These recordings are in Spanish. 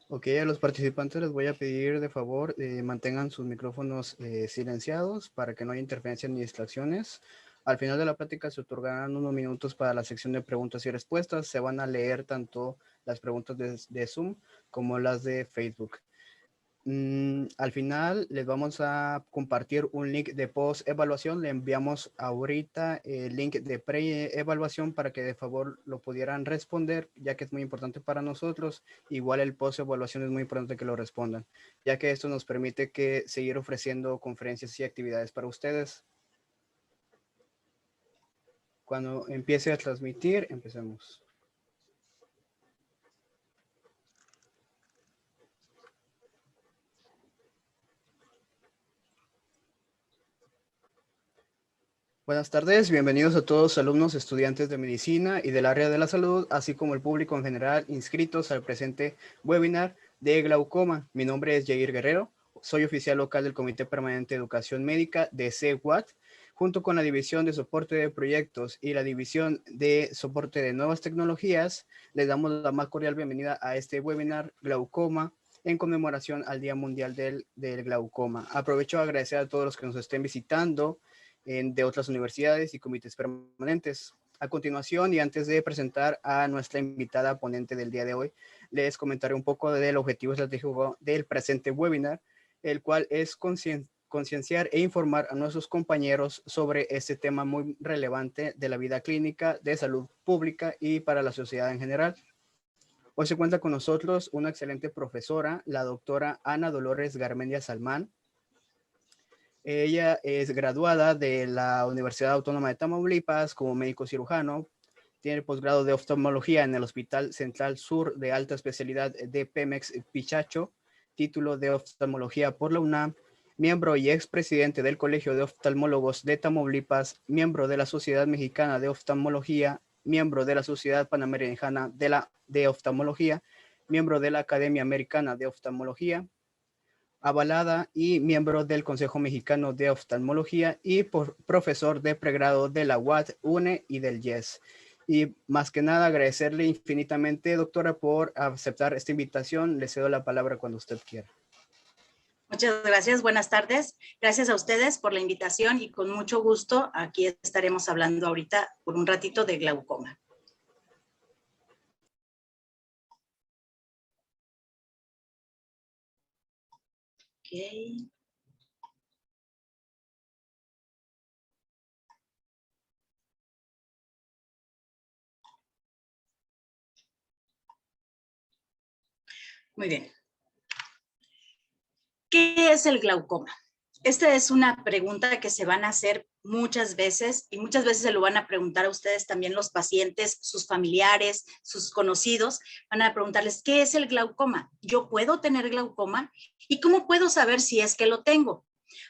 Ok, a los participantes les voy a pedir de favor mantengan sus micrófonos silenciados para que no haya interferencias ni distracciones. Al final de la plática se otorgarán unos minutos para la sección de preguntas y respuestas. Se van a leer tanto las preguntas de Zoom como las de Facebook. Al final les vamos a compartir un link de post evaluación. Le enviamos ahorita el link de pre evaluación para que de favor lo pudieran responder, ya que es muy importante para nosotros. Igual el post evaluación es muy importante que lo respondan, ya que esto nos permite seguir ofreciendo conferencias y actividades para ustedes. Cuando empiece a transmitir, empecemos. Buenas tardes, bienvenidos a todos alumnos, estudiantes de medicina y del área de la salud, así como el público en general inscritos al presente webinar de glaucoma. Mi nombre es Jair Guerrero, soy oficial local del Comité Permanente de Educación Médica de CEWAT, junto con la División de Soporte de Proyectos y la División de Soporte de Nuevas Tecnologías. Les damos la más cordial bienvenida a este webinar Glaucoma en conmemoración al Día Mundial del Glaucoma. Aprovecho a agradecer a todos los que nos estén visitando de otras universidades y comités permanentes. A continuación, y antes de presentar a nuestra invitada ponente del día de hoy, les comentaré un poco del objetivo estratégico del presente webinar, el cual es concienciar e informar a nuestros compañeros sobre este tema muy relevante de la vida clínica, de salud pública y para la sociedad en general. Hoy se cuenta con nosotros una excelente profesora, la doctora Ana Dolores Garmendia Salmán. Ella es graduada de la Universidad Autónoma de Tamaulipas como médico cirujano. Tiene posgrado de oftalmología en el Hospital Central Sur de Alta Especialidad de Pemex Pichacho, título de oftalmología por la UNAM, miembro y expresidente del Colegio de Oftalmólogos de Tamaulipas, miembro de la Sociedad Mexicana de Oftalmología, miembro de la Sociedad Panamericana de Oftalmología, miembro de la Academia Americana de Oftalmología, avalada y miembro del Consejo Mexicano de Oftalmología y profesor de pregrado de la UAT, UNE y del YES. Y más que nada agradecerle infinitamente, doctora, por aceptar esta invitación. Le cedo la palabra cuando usted quiera. Muchas gracias, buenas tardes. Gracias a ustedes por la invitación y con mucho gusto aquí estaremos hablando ahorita por un ratito de glaucoma. Okay. Muy bien. ¿Qué es el glaucoma? Esta es una pregunta que se van a hacer muchas veces y muchas veces se lo van a preguntar a ustedes también los pacientes, sus familiares, sus conocidos. Van a preguntarles, ¿qué es el glaucoma? ¿Yo puedo tener glaucoma? ¿Y cómo puedo saber si es que lo tengo?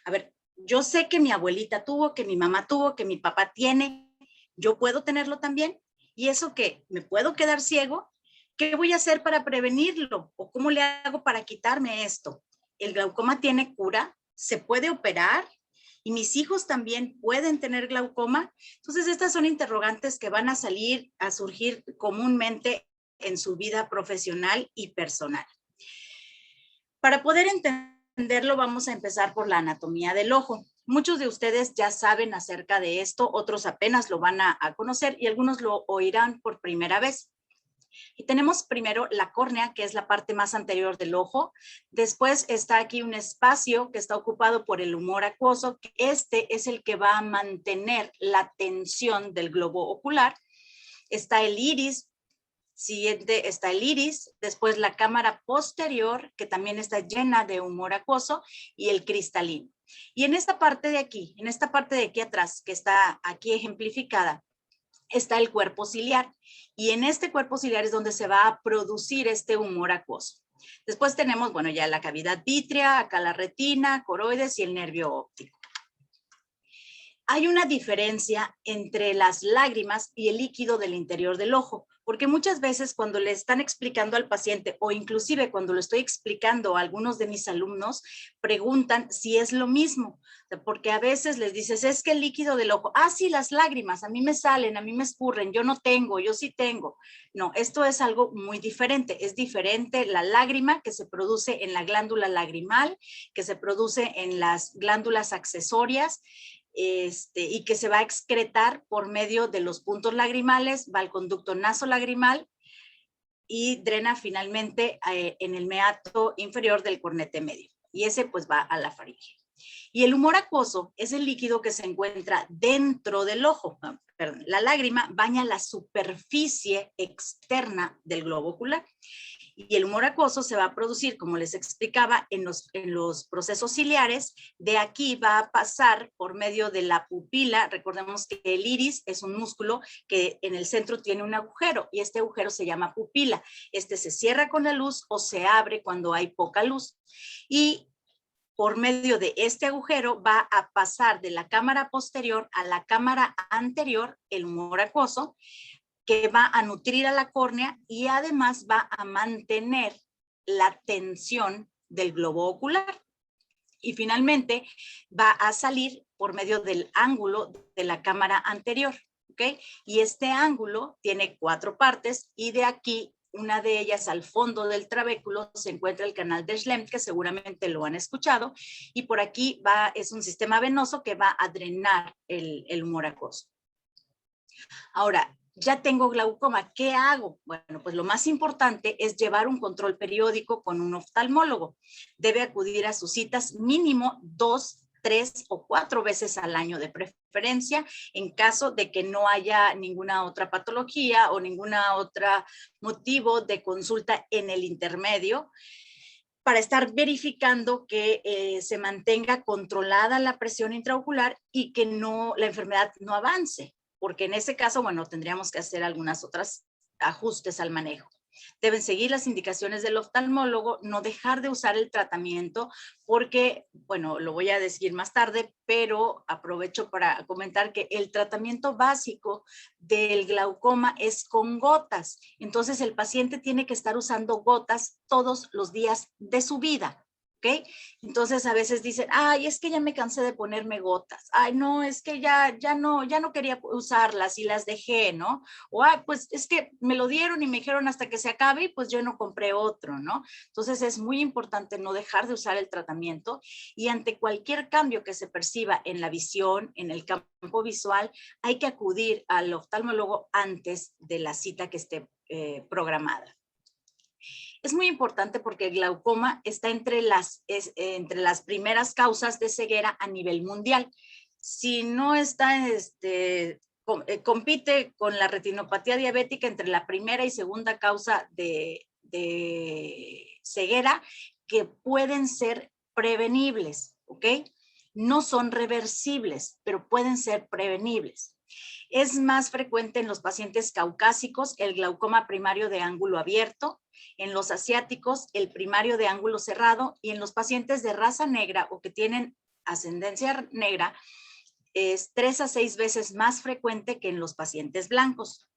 A ver, yo sé que mi abuelita tuvo, que mi mamá tuvo, que mi papá tiene. ¿Yo puedo tenerlo también? ¿Y eso qué? ¿Me puedo quedar ciego? ¿Qué voy a hacer para prevenirlo? ¿O cómo le hago para quitarme esto? ¿El glaucoma tiene cura? ¿Se puede operar? ¿Y mis hijos también pueden tener glaucoma? Entonces, estas son interrogantes que van a surgir comúnmente en su vida profesional y personal. Para poder entenderlo, vamos a empezar por la anatomía del ojo. Muchos de ustedes ya saben acerca de esto, otros apenas lo van a conocer y algunos lo oirán por primera vez. Y tenemos primero la córnea, que es la parte más anterior del ojo. Después está aquí un espacio que está ocupado por el humor acuoso, que este es el que va a mantener la tensión del globo ocular. Está el iris, siguiente está el iris, después la cámara posterior, que también está llena de humor acuoso, y el cristalino. Y en esta parte de aquí atrás, que está aquí ejemplificada, está el cuerpo ciliar y en este cuerpo ciliar es donde se va a producir este humor acuoso. Después tenemos, bueno, ya la cavidad vítrea, acá la retina, coroides y el nervio óptico. Hay una diferencia entre las lágrimas y el líquido del interior del ojo. porque muchas veces cuando le están explicando al paciente o inclusive cuando lo estoy explicando a algunos de mis alumnos, preguntan si es lo mismo, porque a veces les dices, es que el líquido del ojo, sí, las lágrimas, a mí me salen, a mí me escurren, yo no tengo, yo sí tengo. No, esto es algo muy diferente. Es diferente la lágrima que se produce en la glándula lagrimal, que se produce en las glándulas accesorias, y que se va a excretar por medio de los puntos lagrimales, va al conducto nasolagrimal y drena finalmente en el meato inferior del cornete medio. Y ese pues va a la faringe. Y el humor acuoso es el líquido que se encuentra dentro del ojo. Perdón, la lágrima baña la superficie externa del globo ocular. Y el humor acuoso se va a producir, como les explicaba, en los procesos ciliares. De aquí va a pasar por medio de la pupila. Recordemos que el iris es un músculo que en el centro tiene un agujero y este agujero se llama pupila. Este se cierra con la luz o se abre cuando hay poca luz. Y por medio de este agujero va a pasar de la cámara posterior a la cámara anterior el humor acuoso, que va a nutrir a la córnea y además va a mantener la tensión del globo ocular. Y finalmente va a salir por medio del ángulo de la cámara anterior, ¿ok? Y este ángulo tiene 4 partes y de aquí, una de ellas al fondo del trabéculo, se encuentra el canal de Schlemm, que seguramente lo han escuchado, y por aquí es un sistema venoso que va a drenar el humor acuoso. Ahora, ya tengo glaucoma, ¿qué hago? Bueno, pues lo más importante es llevar un control periódico con un oftalmólogo. Debe acudir a sus citas mínimo 2, 3 o 4 veces al año de preferencia, en caso de que no haya ninguna otra patología o ninguna otra motivo de consulta en el intermedio, para estar verificando que se mantenga controlada la presión intraocular y que la enfermedad no avance, porque en ese caso, bueno, tendríamos que hacer algunas otras ajustes al manejo. Deben seguir las indicaciones del oftalmólogo, no dejar de usar el tratamiento, porque, bueno, lo voy a decir más tarde, pero aprovecho para comentar que el tratamiento básico del glaucoma es con gotas. Entonces, el paciente tiene que estar usando gotas todos los días de su vida. ¿Ok? Entonces a veces dicen, es que ya me cansé de ponerme gotas, no, es que ya no quería usarlas y las dejé, ¿no? O pues es que me lo dieron y me dijeron hasta que se acabe y pues yo no compré otro, ¿no? Entonces es muy importante no dejar de usar el tratamiento y ante cualquier cambio que se perciba en la visión, en el campo visual, hay que acudir al oftalmólogo antes de la cita que esté programada. Es muy importante porque el glaucoma está entre las primeras causas de ceguera a nivel mundial. Si no está, compite con la retinopatía diabética entre la primera y segunda causa de ceguera, que pueden ser prevenibles, ¿ok? No son reversibles, pero pueden ser prevenibles. Es más frecuente en los pacientes caucásicos el glaucoma primario de ángulo abierto, en los asiáticos el primario de ángulo cerrado y en los pacientes de raza negra o que tienen ascendencia negra es 3 a 6 veces más frecuente que en los pacientes blancos.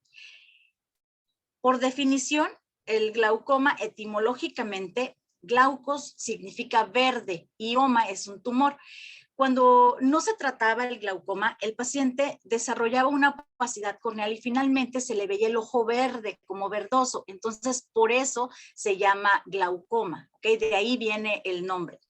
Por definición, el glaucoma etimológicamente, glaucos significa verde y oma es un tumor. Cuando no se trataba el glaucoma, el paciente desarrollaba una opacidad corneal y finalmente se le veía el ojo verde, como verdoso. Entonces, por eso se llama glaucoma, ¿ok? De ahí viene el nombre.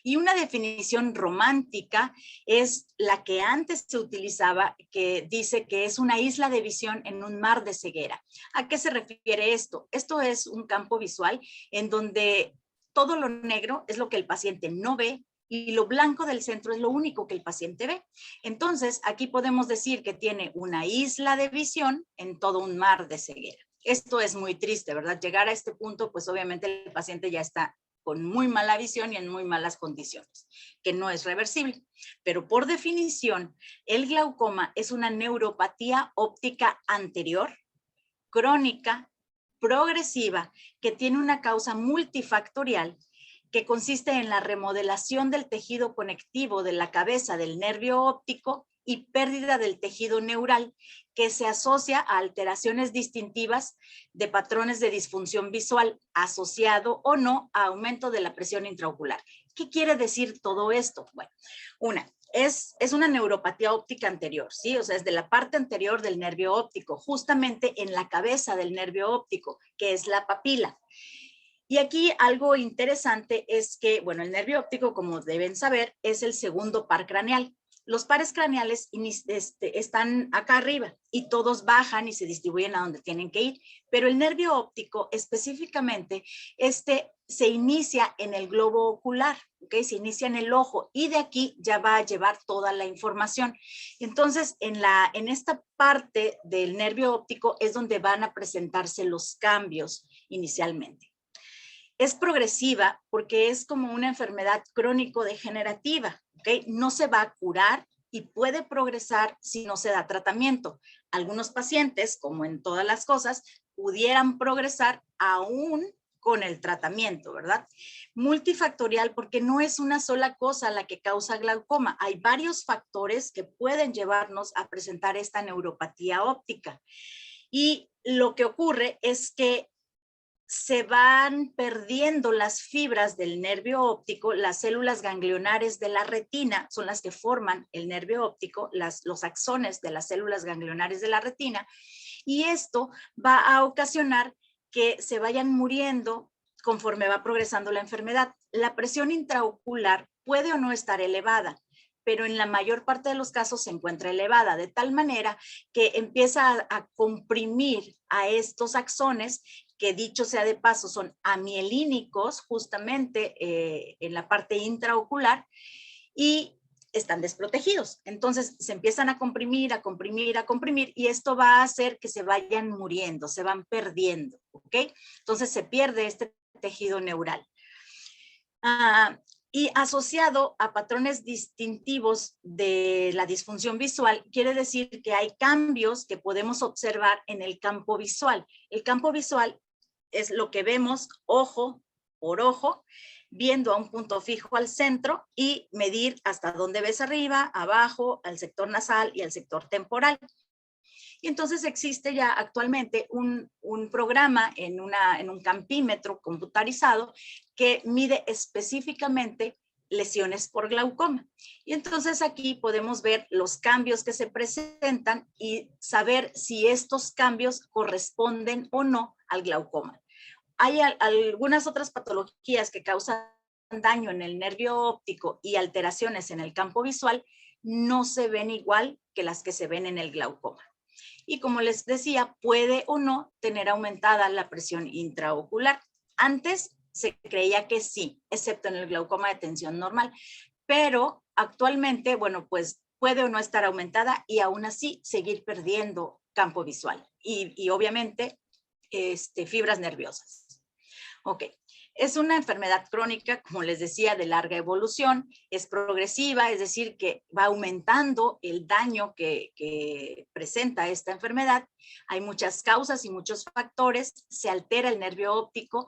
Y una definición romántica es la que antes se utilizaba, que dice que es una isla de visión en un mar de ceguera. ¿A qué se refiere esto? Esto es un campo visual en donde todo lo negro es lo que el paciente no ve, y lo blanco del centro es lo único que el paciente ve. Entonces, aquí podemos decir que tiene una isla de visión en todo un mar de ceguera. Esto es muy triste, ¿verdad? Llegar a este punto, pues obviamente el paciente ya está con muy mala visión y en muy malas condiciones, que no es reversible. Pero por definición, el glaucoma es una neuropatía óptica anterior, crónica, progresiva, que tiene una causa multifactorial que consiste en la remodelación del tejido conectivo de la cabeza del nervio óptico y pérdida del tejido neural, que se asocia a alteraciones distintivas de patrones de disfunción visual, asociado o no a aumento de la presión intraocular. ¿Qué quiere decir todo esto? Bueno, es una neuropatía óptica anterior, ¿sí? O sea, es de la parte anterior del nervio óptico, justamente en la cabeza del nervio óptico, que es la papila. Y aquí algo interesante es que, bueno, el nervio óptico, como deben saber, es el segundo par craneal. Los pares craneales están acá arriba y todos bajan y se distribuyen a donde tienen que ir, pero el nervio óptico específicamente, se inicia en el globo ocular, ¿ok? Se inicia en el ojo y de aquí ya va a llevar toda la información. Entonces, en esta parte del nervio óptico es donde van a presentarse los cambios inicialmente. Es progresiva porque es como una enfermedad crónico-degenerativa, ¿ok? No se va a curar y puede progresar si no se da tratamiento. Algunos pacientes, como en todas las cosas, pudieran progresar aún con el tratamiento, ¿verdad? Multifactorial porque no es una sola cosa la que causa glaucoma. Hay varios factores que pueden llevarnos a presentar esta neuropatía óptica. Y lo que ocurre es que se van perdiendo las fibras del nervio óptico, las células ganglionares de la retina son las que forman el nervio óptico, los axones de las células ganglionares de la retina, y esto va a ocasionar que se vayan muriendo conforme va progresando la enfermedad. La presión intraocular puede o no estar elevada, pero en la mayor parte de los casos se encuentra elevada, de tal manera que empieza a comprimir a estos axones, que dicho sea de paso son amielínicos justamente en la parte intraocular, y están desprotegidos. Entonces se empiezan a comprimir, a comprimir, a comprimir, y esto va a hacer que se vayan muriendo, se van perdiendo, ¿ok? Entonces se pierde este tejido neural. Y asociado a patrones distintivos de la disfunción visual, quiere decir que hay cambios que podemos observar en el campo visual. El campo visual es lo que vemos ojo por ojo, viendo a un punto fijo al centro y medir hasta dónde ves arriba, abajo, al sector nasal y al sector temporal. Y entonces existe ya actualmente un programa en un campímetro computarizado que mide específicamente lesiones por glaucoma. Y entonces aquí podemos ver los cambios que se presentan y saber si estos cambios corresponden o no al glaucoma. Hay algunas otras patologías que causan daño en el nervio óptico y alteraciones en el campo visual, no se ven igual que las que se ven en el glaucoma. Y como les decía, puede o no tener aumentada la presión intraocular. Antes se creía que sí, excepto en el glaucoma de tensión normal, pero actualmente, bueno, pues puede o no estar aumentada y aún así seguir perdiendo campo visual y obviamente fibras nerviosas. Ok, es una enfermedad crónica, como les decía, de larga evolución, es progresiva, es decir, que va aumentando el daño que presenta esta enfermedad. Hay muchas causas y muchos factores, se altera el nervio óptico.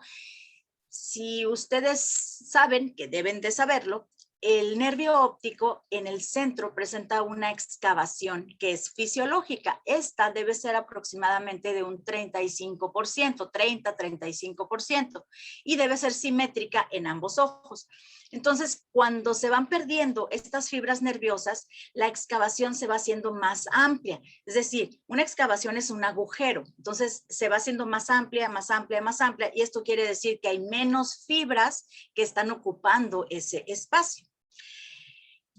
Si ustedes saben, que deben de saberlo, el nervio óptico en el centro presenta una excavación que es fisiológica. Esta debe ser aproximadamente de un 35%, 30-35%, y debe ser simétrica en ambos ojos. Entonces, cuando se van perdiendo estas fibras nerviosas, la excavación se va haciendo más amplia. Es decir, una excavación es un agujero. Entonces, se va haciendo más amplia, más amplia, más amplia. Y esto quiere decir que hay menos fibras que están ocupando ese espacio.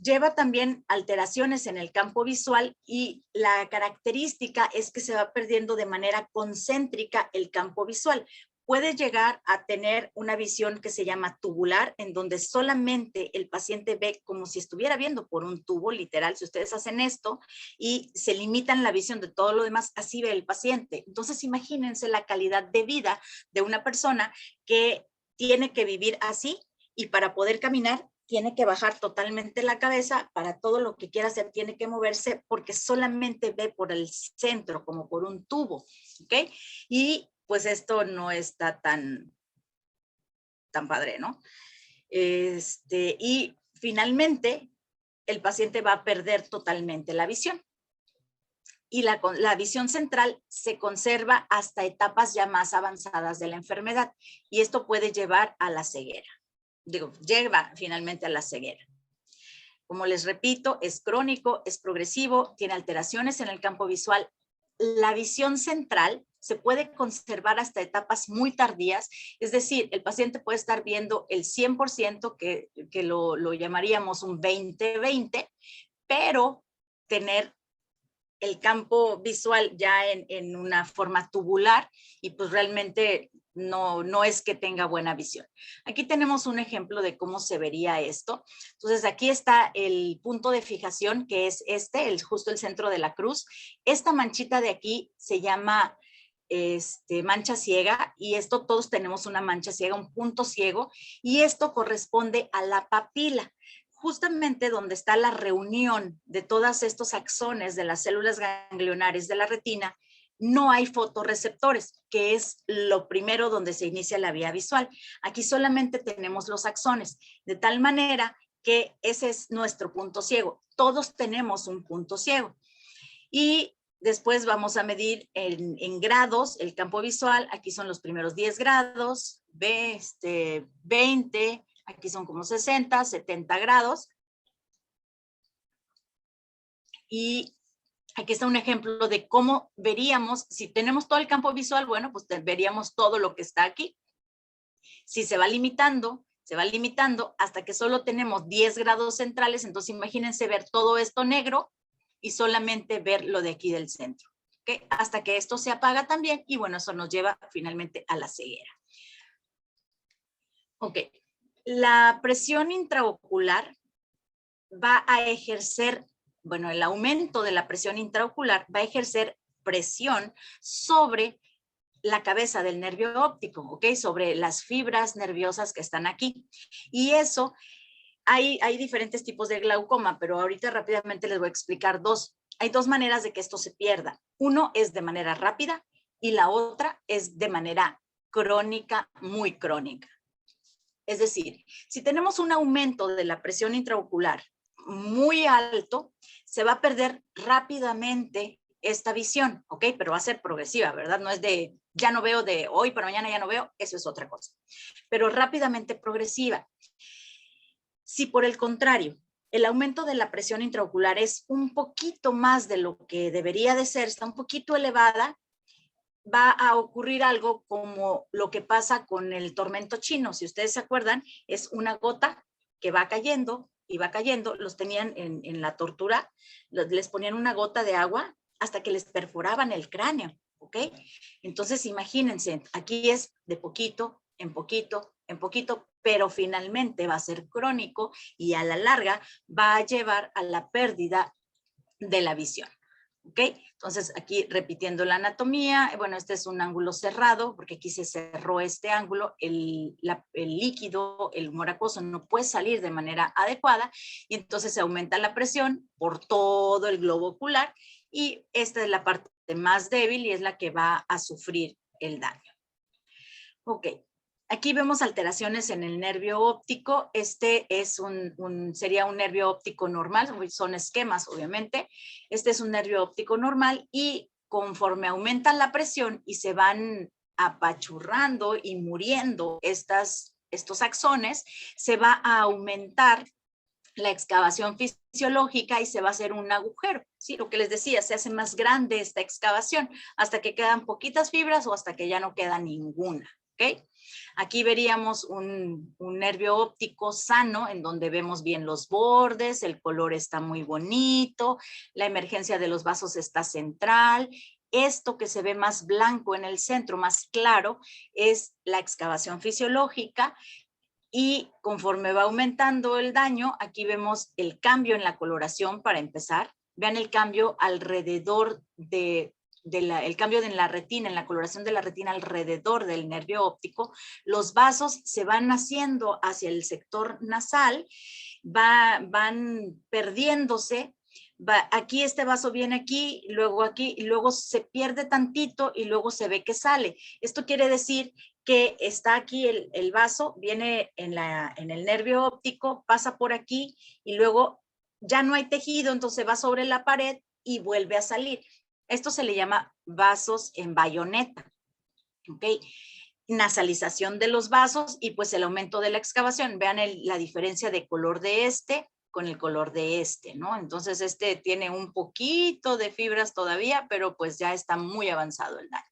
Lleva también alteraciones en el campo visual y la característica es que se va perdiendo de manera concéntrica el campo visual. Puede llegar a tener una visión que se llama tubular, en donde solamente el paciente ve como si estuviera viendo por un tubo, literal. Si ustedes hacen esto y se limitan la visión de todo lo demás, así ve el paciente. Entonces, imagínense la calidad de vida de una persona que tiene que vivir así y para poder caminar tiene que bajar totalmente la cabeza, para todo lo que quiera hacer tiene que moverse porque solamente ve por el centro, como por un tubo, ¿ok? Y pues esto no está tan padre, ¿no? Y finalmente, el paciente va a perder totalmente la visión. Y la visión central se conserva hasta etapas ya más avanzadas de la enfermedad. Y esto puede llevar a la ceguera. Lleva finalmente a la ceguera. Como les repito, es crónico, es progresivo, tiene alteraciones en el campo visual. La visión central se puede conservar hasta etapas muy tardías, es decir, el paciente puede estar viendo el 100%, que lo llamaríamos un 20-20, pero tener el campo visual ya en una forma tubular y pues realmente no es que tenga buena visión. Aquí tenemos un ejemplo de cómo se vería esto. Entonces aquí está el punto de fijación, que es justo el centro de la cruz. Esta manchita de aquí se llama mancha ciega, y esto todos tenemos una mancha ciega, un punto ciego, y esto corresponde a la papila. Justamente donde está la reunión de todos estos axones de las células ganglionares de la retina, no hay fotorreceptores, que es lo primero donde se inicia la vía visual. Aquí solamente tenemos los axones, de tal manera que ese es nuestro punto ciego. Todos tenemos un punto ciego. Y después vamos a medir en grados el campo visual. Aquí son los primeros 10 grados, 20, aquí son como 60, 70 grados. Y aquí está un ejemplo de cómo veríamos, si tenemos todo el campo visual, bueno, pues veríamos todo lo que está aquí. Si se va limitando hasta que solo tenemos 10 grados centrales, entonces imagínense ver todo esto negro y solamente ver lo de aquí del centro. ¿Okay? Hasta que esto se apaga también, y bueno, eso nos lleva finalmente a la ceguera. Ok, la presión intraocular va a ejercer, bueno, el aumento de la presión intraocular va a ejercer presión sobre la cabeza del nervio óptico, ¿ok? Sobre las fibras nerviosas que están aquí. Y eso, hay diferentes tipos de glaucoma, pero ahorita rápidamente les voy a explicar dos. Hay dos maneras de que esto se pierda. Uno es de manera rápida y la otra es de manera crónica, muy crónica. Es decir, si tenemos un aumento de la presión intraocular muy alto, se va a perder rápidamente esta visión, ¿ok? Pero va a ser progresiva, ¿verdad? No es de ya no veo de hoy para mañana ya no veo, eso es otra cosa. Pero rápidamente progresiva. Si por el contrario, el aumento de la presión intraocular es un poquito más de lo que debería de ser, está un poquito elevada, va a ocurrir algo como lo que pasa con el tormento chino. Si ustedes se acuerdan, es una gota que va cayendo y va cayendo. Los tenían en la tortura, les ponían una gota de agua hasta que les perforaban el cráneo, ¿ok? Entonces, imagínense, aquí es de poquito, en poquito, en poquito, pero finalmente va a ser crónico y a la larga va a llevar a la pérdida de la visión. ¿Ok? Entonces, aquí repitiendo la anatomía, bueno, este es un ángulo cerrado, porque aquí se cerró este ángulo, el líquido, el humor acuoso no puede salir de manera adecuada, y entonces se aumenta la presión por todo el globo ocular, y esta es la parte más débil y es la que va a sufrir el daño. Ok. Aquí vemos alteraciones en el nervio óptico. Este es sería un nervio óptico normal, son esquemas obviamente. Este es un nervio óptico normal y conforme aumenta la presión y se van apachurrando y muriendo estos axones, se va a aumentar la excavación fisiológica y se va a hacer un agujero. Sí, lo que les decía, se hace más grande esta excavación hasta que quedan poquitas fibras o hasta que ya no queda ninguna. ¿Ok? Aquí veríamos un nervio óptico sano en donde vemos bien los bordes, el color está muy bonito, la emergencia de los vasos está central. Esto que se ve más blanco en el centro, más claro, es la excavación fisiológica, y conforme va aumentando el daño, aquí vemos el cambio en la coloración para empezar. Vean el cambio alrededor el cambio en la retina, en la coloración de la retina alrededor del nervio óptico. Los vasos se van haciendo hacia el sector nasal, van perdiéndose. Aquí este vaso viene aquí, y luego se pierde tantito y luego se ve que sale. Esto quiere decir que está aquí el vaso, viene en el nervio óptico, pasa por aquí y luego ya no hay tejido, entonces va sobre la pared y vuelve a salir. Esto se le llama vasos en bayoneta, ¿ok? Nasalización de los vasos y pues el aumento de la excavación. Vean la diferencia de color de este con el color de este, ¿no? Entonces este tiene un poquito de fibras todavía, pero pues ya está muy avanzado el daño.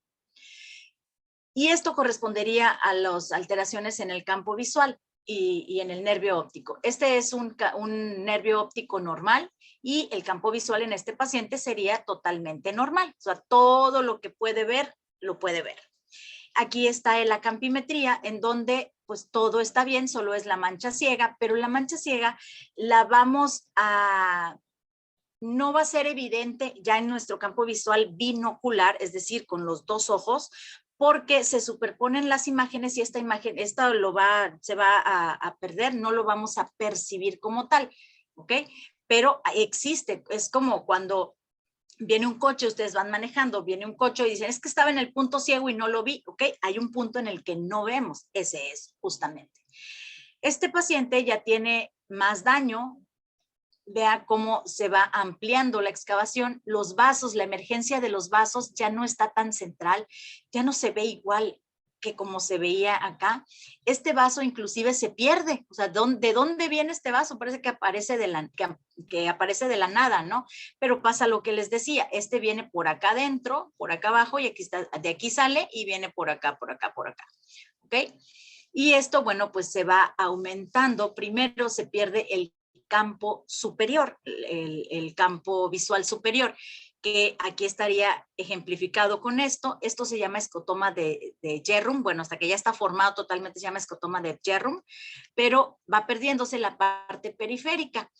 Y esto correspondería a las alteraciones en el campo visual y en el nervio óptico. Este es un nervio óptico normal y el campo visual en este paciente sería totalmente normal. O sea, todo lo que puede ver, lo puede ver. Aquí está la campimetría, en donde pues todo está bien, solo es la mancha ciega, pero la mancha ciega la vamos a... no va a ser evidente ya en nuestro campo visual binocular, es decir, con los dos ojos, porque se superponen las imágenes y esta imagen, se va a perder, no lo vamos a percibir como tal, ¿ok? Pero existe, es como cuando viene un coche, ustedes van manejando, viene un coche y dicen, es que estaba en el punto ciego y no lo vi, ¿ok? Hay un punto en el que no vemos, ese es justamente. Este paciente ya tiene más daño, vea cómo se va ampliando la excavación, los vasos, la emergencia de los vasos ya no está tan central, ya no se ve igual que como se veía acá. Este vaso inclusive se pierde, o sea, ¿de dónde viene este vaso? Parece que aparece que aparece de la nada, ¿no? Pero pasa lo que les decía, este viene por acá adentro, por acá abajo, y aquí está, de aquí sale y viene por acá, por acá, por acá, ¿ok? Y esto, bueno, pues se va aumentando. Primero se pierde el campo superior, el campo visual superior, que aquí estaría ejemplificado con esto. Esto se llama escotoma de Jerrum. Bueno, hasta que ya está formado totalmente se llama escotoma de Jerrum, pero va perdiéndose la parte periférica.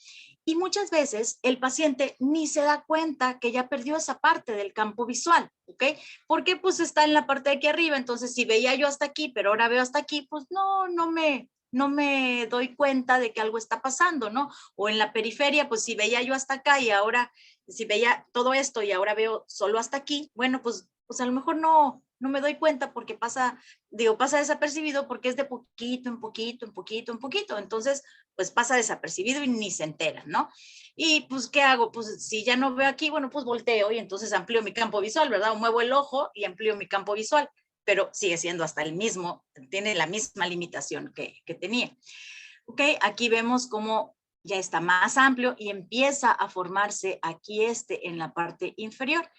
Y muchas veces el paciente ni se da cuenta que ya perdió esa parte del campo visual, ¿ok? Porque pues está en la parte de aquí arriba, entonces si veía yo hasta aquí, pero ahora veo hasta aquí, pues no me doy cuenta de que algo está pasando, ¿no? O en la periferia, pues si veía yo hasta acá y ahora, si veía todo esto y ahora veo solo hasta aquí, bueno, pues a lo mejor no me doy cuenta porque pasa desapercibido porque es de poquito en poquito, en poquito, en poquito. Entonces, pues pasa desapercibido y ni se enteran, ¿no? Y pues, ¿qué hago? Pues si ya no veo aquí, bueno, pues volteo y entonces amplío mi campo visual, ¿verdad? O muevo el ojo y amplío mi campo visual, pero sigue siendo hasta el mismo, tiene la misma limitación que tenía. Ok, aquí vemos cómo ya está más amplio y empieza a formarse aquí en la parte inferior.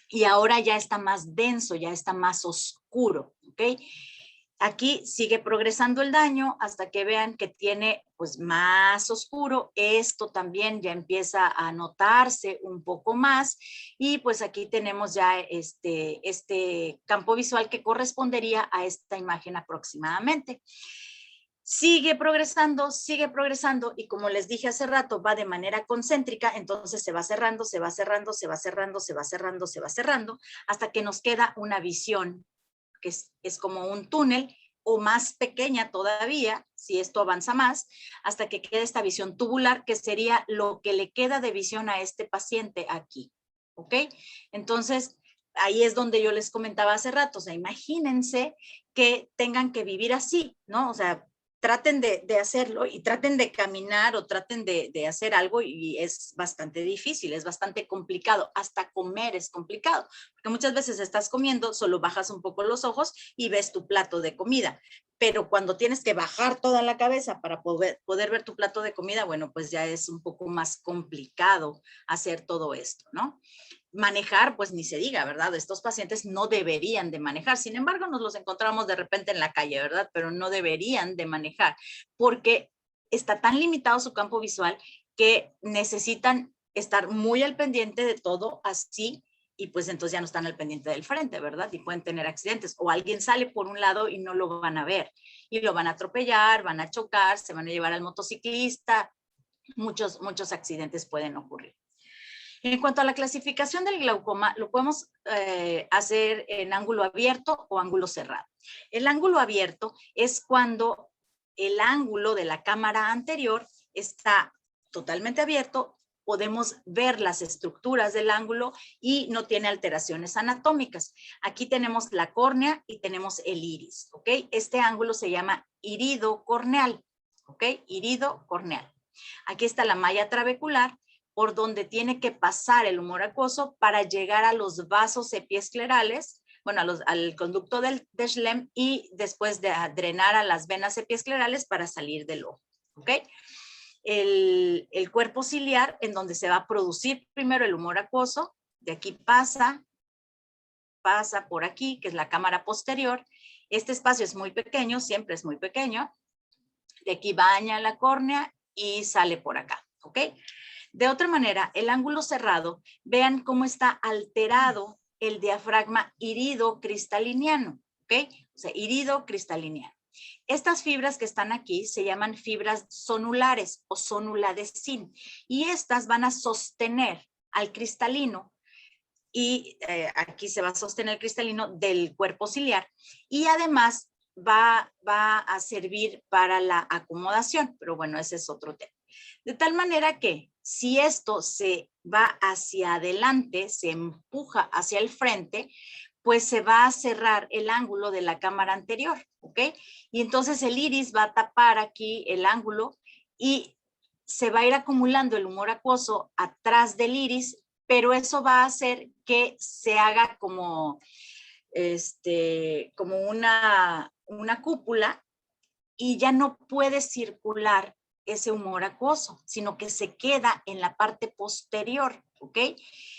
Y ahora ya está más denso, ya está más oscuro, ¿ok? Aquí sigue progresando el daño hasta que vean que tiene pues más oscuro. Esto también ya empieza a notarse un poco más y pues aquí tenemos ya este campo visual que correspondería a esta imagen aproximadamente. Sigue progresando y como les dije hace rato, va de manera concéntrica, entonces se va cerrando, se va cerrando, se va cerrando, se va cerrando, se va cerrando, hasta que nos queda una visión que es como un túnel o más pequeña todavía, si esto avanza más, hasta que quede esta visión tubular, que sería lo que le queda de visión a este paciente aquí, ¿ok? Entonces, ahí es donde yo les comentaba hace rato, o sea, imagínense que tengan que vivir así, ¿no? O sea, traten de hacerlo y traten de caminar o traten de hacer algo y es bastante difícil, es bastante complicado, hasta comer es complicado, porque muchas veces estás comiendo, solo bajas un poco los ojos y ves tu plato de comida, pero cuando tienes que bajar toda la cabeza para poder ver tu plato de comida, bueno, pues ya es un poco más complicado hacer todo esto, ¿no? Manejar, pues ni se diga, ¿verdad? Estos pacientes no deberían de manejar, sin embargo, nos los encontramos de repente en la calle, ¿verdad? Pero no deberían de manejar porque está tan limitado su campo visual que necesitan estar muy al pendiente de todo así y pues entonces ya no están al pendiente del frente, ¿verdad? Y pueden tener accidentes o alguien sale por un lado y no lo van a ver y lo van a atropellar, van a chocar, se van a llevar al motociclista, muchos accidentes pueden ocurrir. En cuanto a la clasificación del glaucoma, lo podemos hacer en ángulo abierto o ángulo cerrado. El ángulo abierto es cuando el ángulo de la cámara anterior está totalmente abierto, podemos ver las estructuras del ángulo y no tiene alteraciones anatómicas. Aquí tenemos la córnea y tenemos el iris, ¿ok? Este ángulo se llama irido corneal, ¿ok? Irido corneal. Aquí está la malla trabecular, por donde tiene que pasar el humor acuoso para llegar a los vasos epiesclerales, bueno, al conducto de Schlemm, y después de drenar a las venas epiesclerales para salir del ojo, ¿ok? El cuerpo ciliar, en donde se va a producir primero el humor acuoso, de aquí pasa por aquí, que es la cámara posterior. Este espacio es muy pequeño, siempre es muy pequeño. De aquí baña la córnea y sale por acá, ¿ok? De otra manera, el ángulo cerrado, vean cómo está alterado el diafragma irido cristaliniano, ¿ok? O sea, irido cristaliniano. Estas fibras que están aquí se llaman fibras sonulares o sonula de zinc, y estas van a sostener al cristalino, y aquí se va a sostener el cristalino del cuerpo ciliar, y además va a servir para la acomodación, pero bueno, ese es otro tema. De tal manera que si esto se va hacia adelante, se empuja hacia el frente, pues se va a cerrar el ángulo de la cámara anterior, ¿ok? Y entonces el iris va a tapar aquí el ángulo y se va a ir acumulando el humor acuoso atrás del iris, pero eso va a hacer que se haga como, como una cúpula, y ya no puede circular ese humor acuoso, sino que se queda en la parte posterior, ¿ok?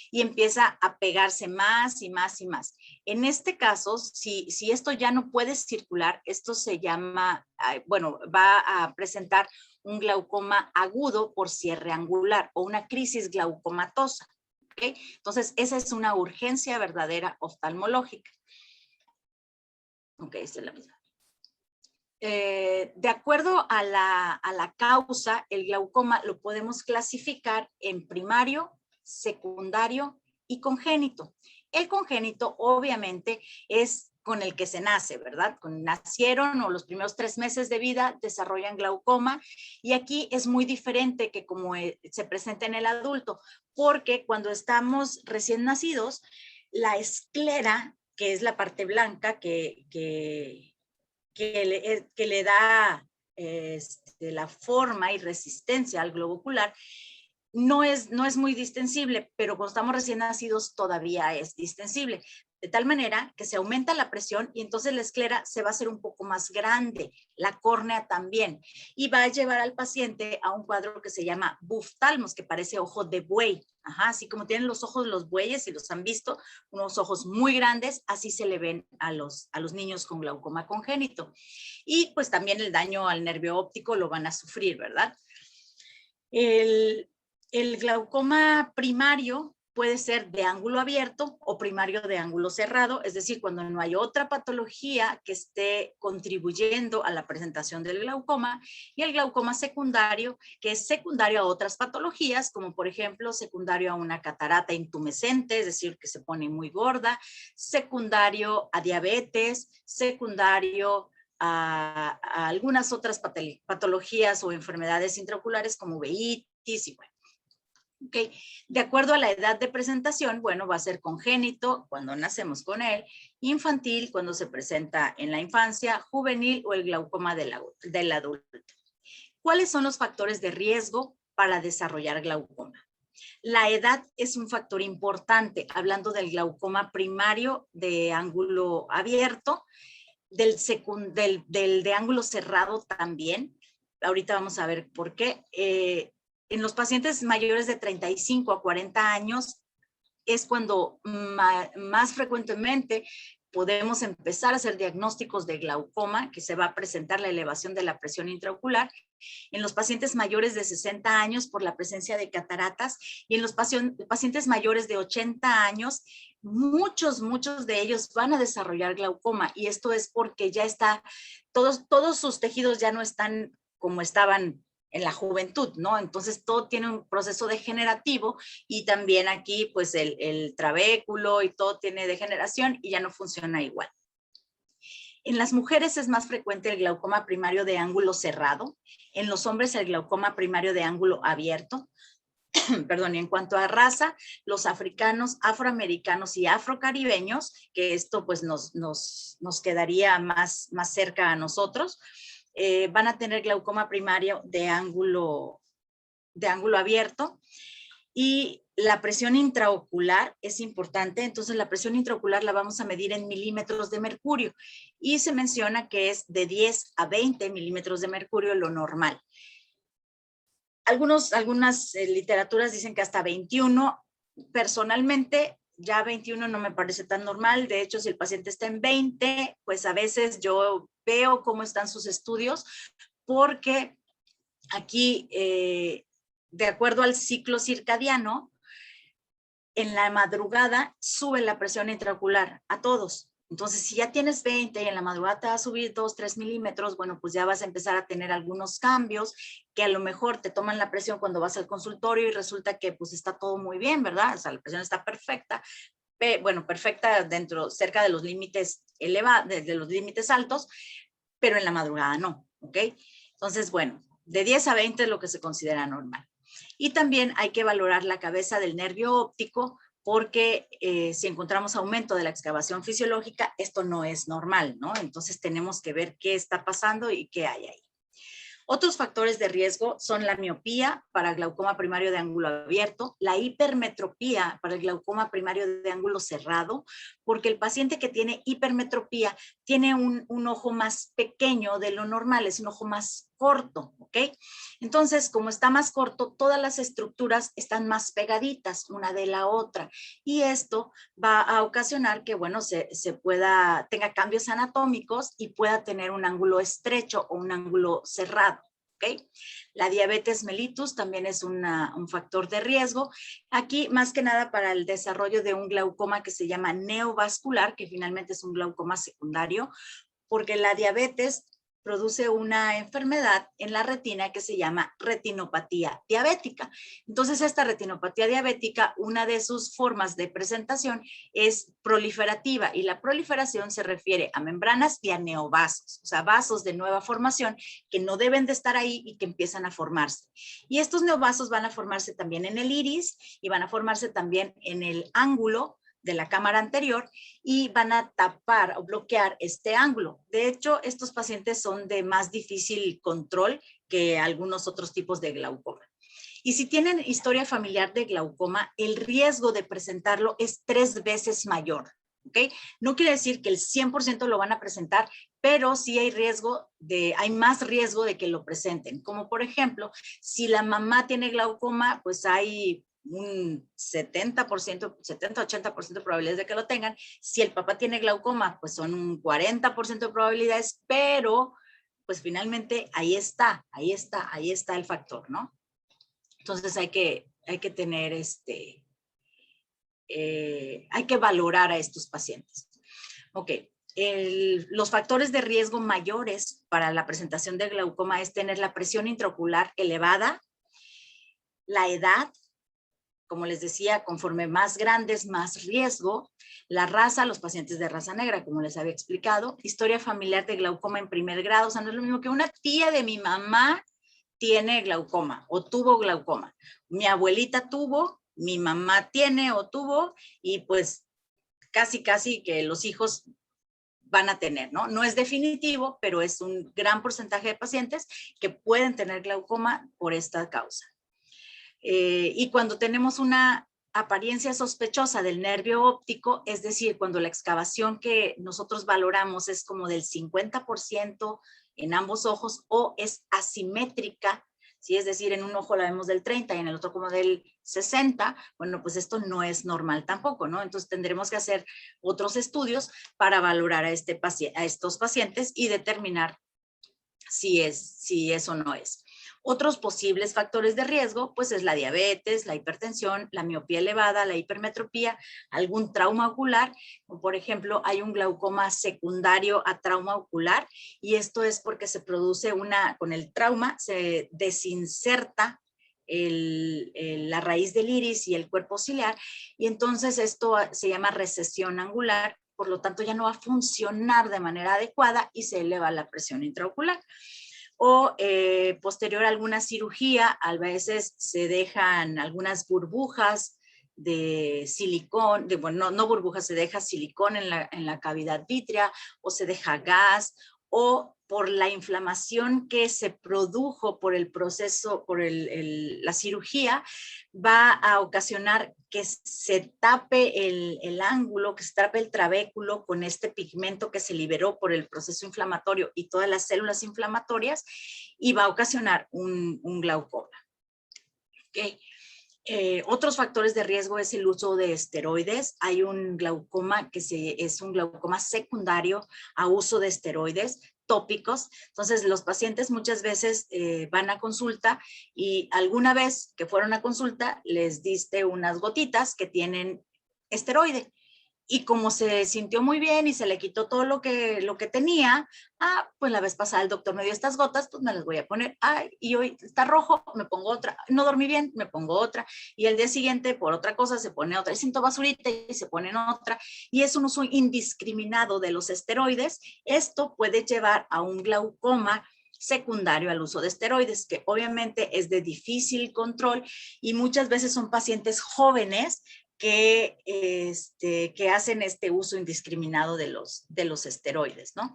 Y empieza a pegarse más y más y más. En este caso, si esto ya no puede circular, esto se llama, bueno, va a presentar un glaucoma agudo por cierre angular o una crisis glaucomatosa, ¿ok? Entonces, esa es una urgencia verdadera oftalmológica. Ok, esta es la misma. De acuerdo a la causa, el glaucoma lo podemos clasificar en primario, secundario y congénito. El congénito, obviamente, es con el que se nace, ¿verdad? Nacieron o los primeros 3 meses de vida desarrollan glaucoma, y aquí es muy diferente que como se presenta en el adulto, porque cuando estamos recién nacidos, la esclera, que es la parte blanca que le da la forma y resistencia al globo ocular, no es muy distensible, pero cuando estamos recién nacidos todavía es distensible, de tal manera que se aumenta la presión y entonces la esclera se va a hacer un poco más grande, la córnea también, y va a llevar al paciente a un cuadro que se llama buftalmos, que parece ojo de buey. Ajá, así como tienen los ojos los bueyes, si los han visto, unos ojos muy grandes, así se le ven a los niños con glaucoma congénito. Y pues también el daño al nervio óptico lo van a sufrir, ¿verdad? El glaucoma primario puede ser de ángulo abierto o primario de ángulo cerrado, es decir, cuando no hay otra patología que esté contribuyendo a la presentación del glaucoma, y el glaucoma secundario, que es secundario a otras patologías, como por ejemplo secundario a una catarata intumescente, es decir, que se pone muy gorda, secundario a diabetes, secundario a algunas otras patologías o enfermedades intraoculares como uveitis y bueno. Okay. De acuerdo a la edad de presentación, bueno, va a ser congénito cuando nacemos con él, infantil cuando se presenta en la infancia, juvenil o el glaucoma del adulto. ¿Cuáles son los factores de riesgo para desarrollar glaucoma? La edad es un factor importante, hablando del glaucoma primario de ángulo abierto, del de ángulo cerrado también. Ahorita vamos a ver por qué. En los pacientes mayores de 35 a 40 años es cuando más frecuentemente podemos empezar a hacer diagnósticos de glaucoma, que se va a presentar la elevación de la presión intraocular. En los pacientes mayores de 60 años por la presencia de cataratas, y en los pacientes mayores de 80 años, muchos de ellos van a desarrollar glaucoma, y esto es porque ya está, todos sus tejidos ya no están como estaban en la juventud, ¿no? Entonces todo tiene un proceso degenerativo, y también aquí pues el trabéculo y todo tiene degeneración y ya no funciona igual. En las mujeres es más frecuente el glaucoma primario de ángulo cerrado, en los hombres el glaucoma primario de ángulo abierto. Perdón, y en cuanto a raza, los africanos, afroamericanos y afrocaribeños, que esto pues nos quedaría más cerca a nosotros, van a tener glaucoma primario de ángulo de ángulo abierto. Y la presión intraocular es importante, entonces la presión intraocular la vamos a medir en milímetros de mercurio y se menciona que es de 10 a 20 milímetros de mercurio lo normal. Algunas literaturas dicen que hasta 21. Personalmente, ya 21 no me parece tan normal. De hecho, si el paciente está en 20, pues a veces yo veo cómo están sus estudios, porque aquí, de acuerdo al ciclo circadiano, en la madrugada sube la presión intraocular a todos. Entonces, si ya tienes 20 y en la madrugada te va a subir 2, 3 milímetros, bueno, pues ya vas a empezar a tener algunos cambios que a lo mejor te toman la presión cuando vas al consultorio y resulta que pues está todo muy bien, ¿verdad? O sea, la presión está perfecta, bueno, perfecta dentro, cerca de los límites elevados, de los límites altos, pero en la madrugada no, ¿ok? Entonces, bueno, de 10 a 20 es lo que se considera normal. Y también hay que valorar la cabeza del nervio óptico, porque si encontramos aumento de la excavación fisiológica, esto no es normal, ¿no? Entonces tenemos que ver qué está pasando y qué hay ahí. Otros factores de riesgo son la miopía para glaucoma primario de ángulo abierto, la hipermetropía para el glaucoma primario de ángulo cerrado, porque el paciente que tiene hipermetropía tiene un ojo más pequeño de lo normal, es un ojo más corto, ¿ok? Entonces, como está más corto, todas las estructuras están más pegaditas una de la otra y esto va a ocasionar que, bueno, tenga cambios anatómicos y pueda tener un ángulo estrecho o un ángulo cerrado. ¿Okay? La diabetes mellitus también es un factor de riesgo. Aquí, más que nada, para el desarrollo de un glaucoma que se llama neovascular, que finalmente es un glaucoma secundario, porque la diabetes produce una enfermedad en la retina que se llama retinopatía diabética. Entonces, esta retinopatía diabética, una de sus formas de presentación es proliferativa, y la proliferación se refiere a membranas y a neovasos, o sea, vasos de nueva formación que no deben de estar ahí y que empiezan a formarse. Y estos neovasos van a formarse también en el iris y van a formarse también en el ángulo de la cámara anterior y van a tapar o bloquear este ángulo. De hecho, estos pacientes son de más difícil control que algunos otros tipos de glaucoma. Y si tienen historia familiar de glaucoma, el riesgo de presentarlo es 3 veces mayor. ¿Okay? No quiere decir que el 100% lo van a presentar, pero sí hay más riesgo de que lo presenten. Como por ejemplo, si la mamá tiene glaucoma, pues hay un 70%, 70-80% de probabilidades de que lo tengan. Si el papá tiene glaucoma, pues son un 40% de probabilidades, pero pues finalmente ahí está el factor, ¿no? Entonces hay que tener hay que valorar a estos pacientes. Ok, los factores de riesgo mayores para la presentación de glaucoma es tener la presión intraocular elevada, la edad, como les decía, conforme más grandes, más riesgo, la raza, los pacientes de raza negra, como les había explicado, historia familiar de glaucoma en primer grado, o sea, no es lo mismo que una tía de mi mamá tiene glaucoma o tuvo glaucoma. Mi abuelita tuvo, mi mamá tiene o tuvo, y pues casi que los hijos van a tener, ¿no? No es definitivo, pero es un gran porcentaje de pacientes que pueden tener glaucoma por esta causa. Y cuando tenemos una apariencia sospechosa del nervio óptico, es decir, cuando la excavación que nosotros valoramos es como del 50% en ambos ojos o es asimétrica, ¿sí? Es decir, en un ojo la vemos del 30 y en el otro como del 60, bueno, pues esto no es normal tampoco, ¿no? Entonces tendremos que hacer otros estudios para valorar a estos pacientes y determinar si es o no es. Otros posibles factores de riesgo, pues es la diabetes, la hipertensión, la miopía elevada, la hipermetropía, algún trauma ocular. Por ejemplo, hay un glaucoma secundario a trauma ocular y esto es porque se produce con el trauma se desinserta la raíz del iris y el cuerpo ciliar y entonces esto se llama recesión angular, por lo tanto ya no va a funcionar de manera adecuada y se eleva la presión intraocular. O posterior a alguna cirugía, a veces se dejan algunas burbujas de silicón, bueno, no burbujas, se deja silicón en la cavidad vítrea o se deja gas o por la inflamación que se produjo por el proceso, por la cirugía, va a ocasionar que se tape el ángulo, que se tape el trabéculo con este pigmento que se liberó por el proceso inflamatorio y todas las células inflamatorias, y va a ocasionar un glaucoma. ¿Okay? Otros factores de riesgo es el uso de esteroides. Hay un glaucoma que es un glaucoma secundario a uso de esteroides tópicos. Entonces, los pacientes muchas veces van a consulta y alguna vez que fueron a consulta les diste unas gotitas que tienen esteroide. Y como se sintió muy bien y se le quitó todo lo que tenía, pues la vez pasada el doctor me dio estas gotas, pues me las voy a poner. Y hoy está rojo, me pongo otra. No dormí bien, me pongo otra. Y el día siguiente, por otra cosa, se pone otra. Y siento basurita y se ponen otra. Y es un uso indiscriminado de los esteroides. Esto puede llevar a un glaucoma secundario al uso de esteroides, que obviamente es de difícil control y muchas veces son pacientes jóvenes que hacen este uso indiscriminado de los esteroides, ¿no?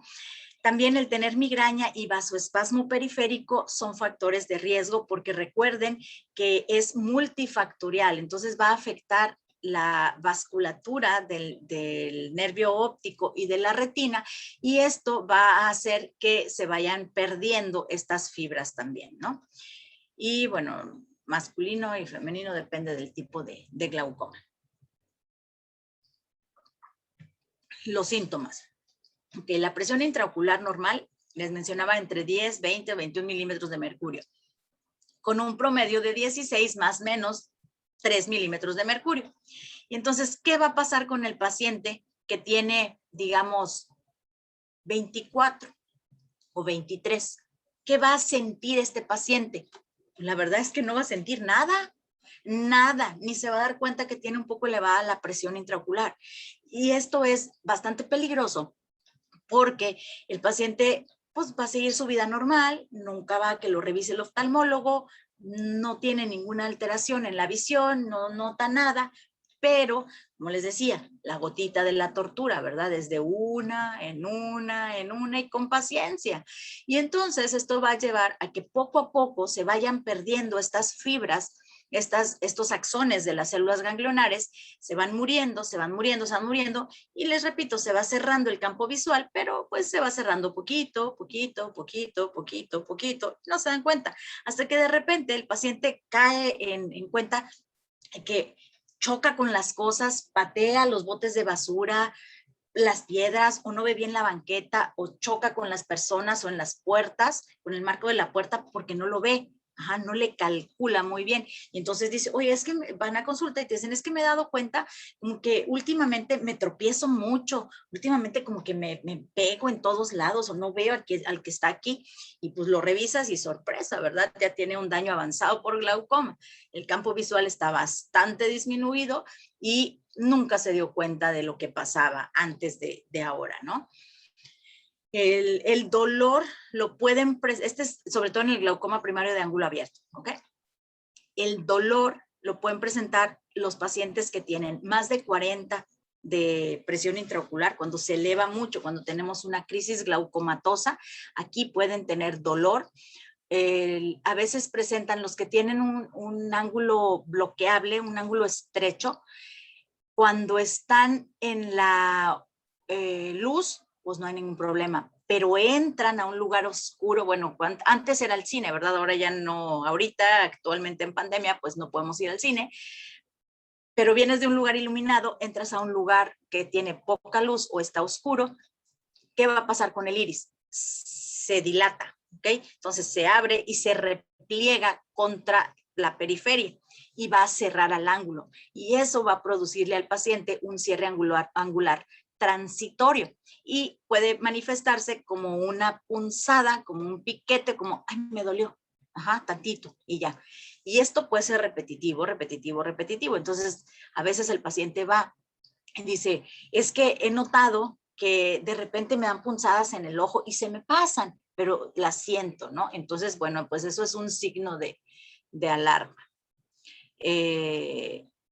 También el tener migraña y vasoespasmo periférico son factores de riesgo porque recuerden que es multifactorial, entonces va a afectar la vasculatura del nervio óptico y de la retina, y esto va a hacer que se vayan perdiendo estas fibras también, ¿no? Y bueno, masculino y femenino depende del tipo de glaucoma. Los síntomas. Okay, la presión intraocular normal, les mencionaba, entre 10, 20 o 21 milímetros de mercurio, con un promedio de 16 más menos 3 milímetros de mercurio. Y entonces, ¿qué va a pasar con el paciente que tiene, digamos, 24 o 23? ¿Qué va a sentir este paciente? La verdad es que no va a sentir nada. Nada, ni se va a dar cuenta que tiene un poco elevada la presión intraocular. Y esto es bastante peligroso porque el paciente pues va a seguir su vida normal, nunca va a que lo revise el oftalmólogo, no tiene ninguna alteración en la visión, no nota nada, pero, como les decía, la gotita de la tortura, ¿verdad? Desde una y con paciencia. Y entonces esto va a llevar a que poco a poco se vayan perdiendo estas fibras, estos axones de las células ganglionares, se van muriendo, y les repito, se va cerrando el campo visual, pero pues se va cerrando poquito, no se dan cuenta, hasta que de repente el paciente cae en cuenta que choca con las cosas, patea los botes de basura, las piedras, o no ve bien la banqueta, o choca con las personas o en las puertas, con el marco de la puerta, porque no lo ve. No le calcula muy bien. Y entonces dice, oye, es que van a consulta y te dicen, es que me he dado cuenta como que últimamente me tropiezo mucho, últimamente como que me pego en todos lados o no veo al que está aquí. Y pues lo revisas y sorpresa, ¿verdad? Ya tiene un daño avanzado por glaucoma. El campo visual está bastante disminuido y nunca se dio cuenta de lo que pasaba antes de ahora, ¿no? El dolor lo pueden, este es sobre todo en el glaucoma primario de ángulo abierto, ¿ok? El dolor lo pueden presentar los pacientes que tienen más de 40 de presión intraocular, cuando se eleva mucho, cuando tenemos una crisis glaucomatosa, aquí pueden tener dolor. A veces presentan los que tienen un ángulo bloqueable, un ángulo estrecho, cuando están en la luz, pues no hay ningún problema, pero entran a un lugar oscuro, bueno, antes era el cine, ¿verdad? Ahora ya no, ahorita, actualmente en pandemia, pues no podemos ir al cine, pero vienes de un lugar iluminado, entras a un lugar que tiene poca luz o está oscuro, ¿qué va a pasar con el iris? Se dilata, ¿ok? Entonces se abre y se repliega contra la periferia y va a cerrar al ángulo, y eso va a producirle al paciente un cierre angular transitorio, y puede manifestarse como una punzada, como un piquete, como, ay, me dolió, tantito, y ya. Y esto puede ser repetitivo. Entonces, a veces el paciente va y dice, es que he notado que de repente me dan punzadas en el ojo y se me pasan, pero las siento, ¿no? Entonces, bueno, pues eso es un signo de alarma.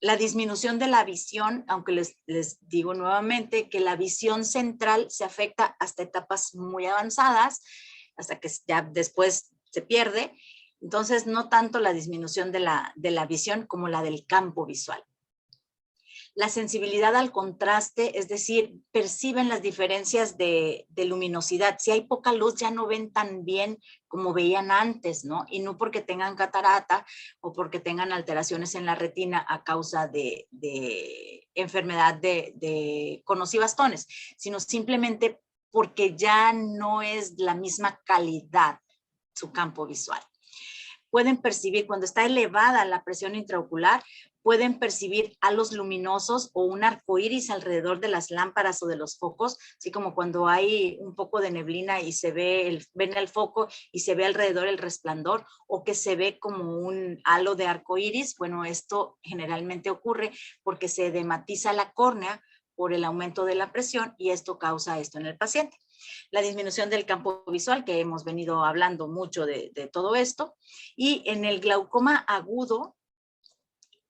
la disminución de la visión, aunque les digo nuevamente que la visión central se afecta hasta etapas muy avanzadas, hasta que ya después se pierde. Entonces, no tanto la disminución de la visión como la del campo visual. La sensibilidad al contraste, es decir, perciben las diferencias de luminosidad. Si hay poca luz, ya no ven tan bien como veían antes, ¿no? Y no porque tengan catarata o porque tengan alteraciones en la retina a causa de enfermedad de conos y bastones, sino simplemente porque ya no es la misma calidad su campo visual. Pueden percibir, cuando está elevada la presión intraocular, pueden percibir halos luminosos o un arco iris alrededor de las lámparas o de los focos, así como cuando hay un poco de neblina y se ve, ven el foco y se ve alrededor el resplandor, o que se ve como un halo de arco iris. Bueno, esto generalmente ocurre porque se edematiza la córnea por el aumento de la presión y esto causa esto en el paciente. La disminución del campo visual, que hemos venido hablando mucho de todo esto, y en el glaucoma agudo,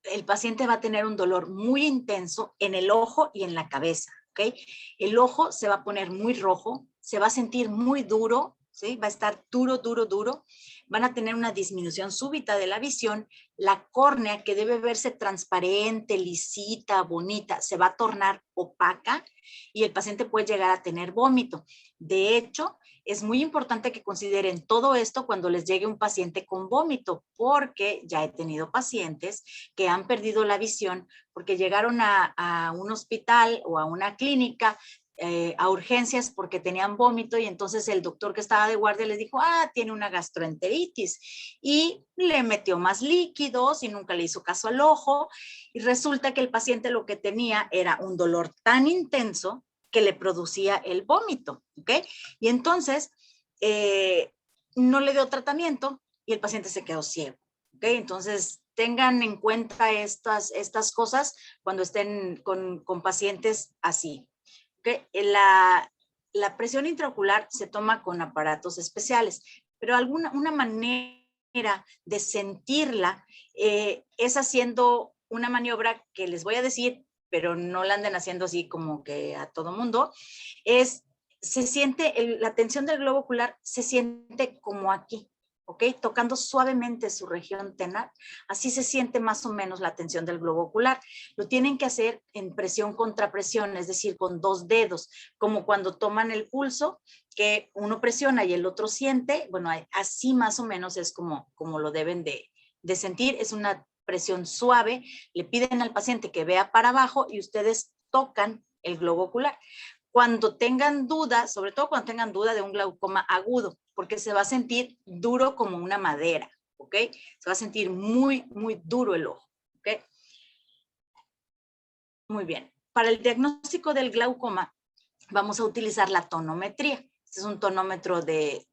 el paciente va a tener un dolor muy intenso en el ojo y en la cabeza, ¿ok? El ojo se va a poner muy rojo, se va a sentir muy duro, ¿sí? Va a estar duro, duro, duro. Van a tener una disminución súbita de la visión. La córnea, que debe verse transparente, lisita, bonita, se va a tornar opaca y el paciente puede llegar a tener vómito. De hecho, es muy importante que consideren todo esto cuando les llegue un paciente con vómito, porque ya he tenido pacientes que han perdido la visión porque llegaron a un hospital o a una clínica a urgencias porque tenían vómito y entonces el doctor que estaba de guardia les dijo, tiene una gastroenteritis, y le metió más líquidos y nunca le hizo caso al ojo, y resulta que el paciente lo que tenía era un dolor tan intenso que le producía el vómito, ¿ok? Y entonces no le dio tratamiento y el paciente se quedó ciego, ¿ok? Entonces tengan en cuenta estas cosas cuando estén con pacientes así. ¿Okay? La presión intraocular se toma con aparatos especiales, pero una manera de sentirla es haciendo una maniobra que les voy a decir, pero no la anden haciendo así como que a todo mundo. Se siente, la tensión del globo ocular se siente como aquí, ¿ok? Tocando suavemente su región tenar, así se siente más o menos la tensión del globo ocular. Lo tienen que hacer en presión contra presión, es decir, con 2 dedos, como cuando toman el pulso, que uno presiona y el otro siente. Bueno, así más o menos es como lo deben de sentir. Es una presión suave, le piden al paciente que vea para abajo y ustedes tocan el globo ocular. Cuando tengan duda, sobre todo cuando tengan duda de un glaucoma agudo, porque se va a sentir duro como una madera, ¿ok? Se va a sentir muy, muy duro el ojo, ¿ok? Muy bien. Para el diagnóstico del glaucoma, vamos a utilizar la tonometría. Este es un tonómetro de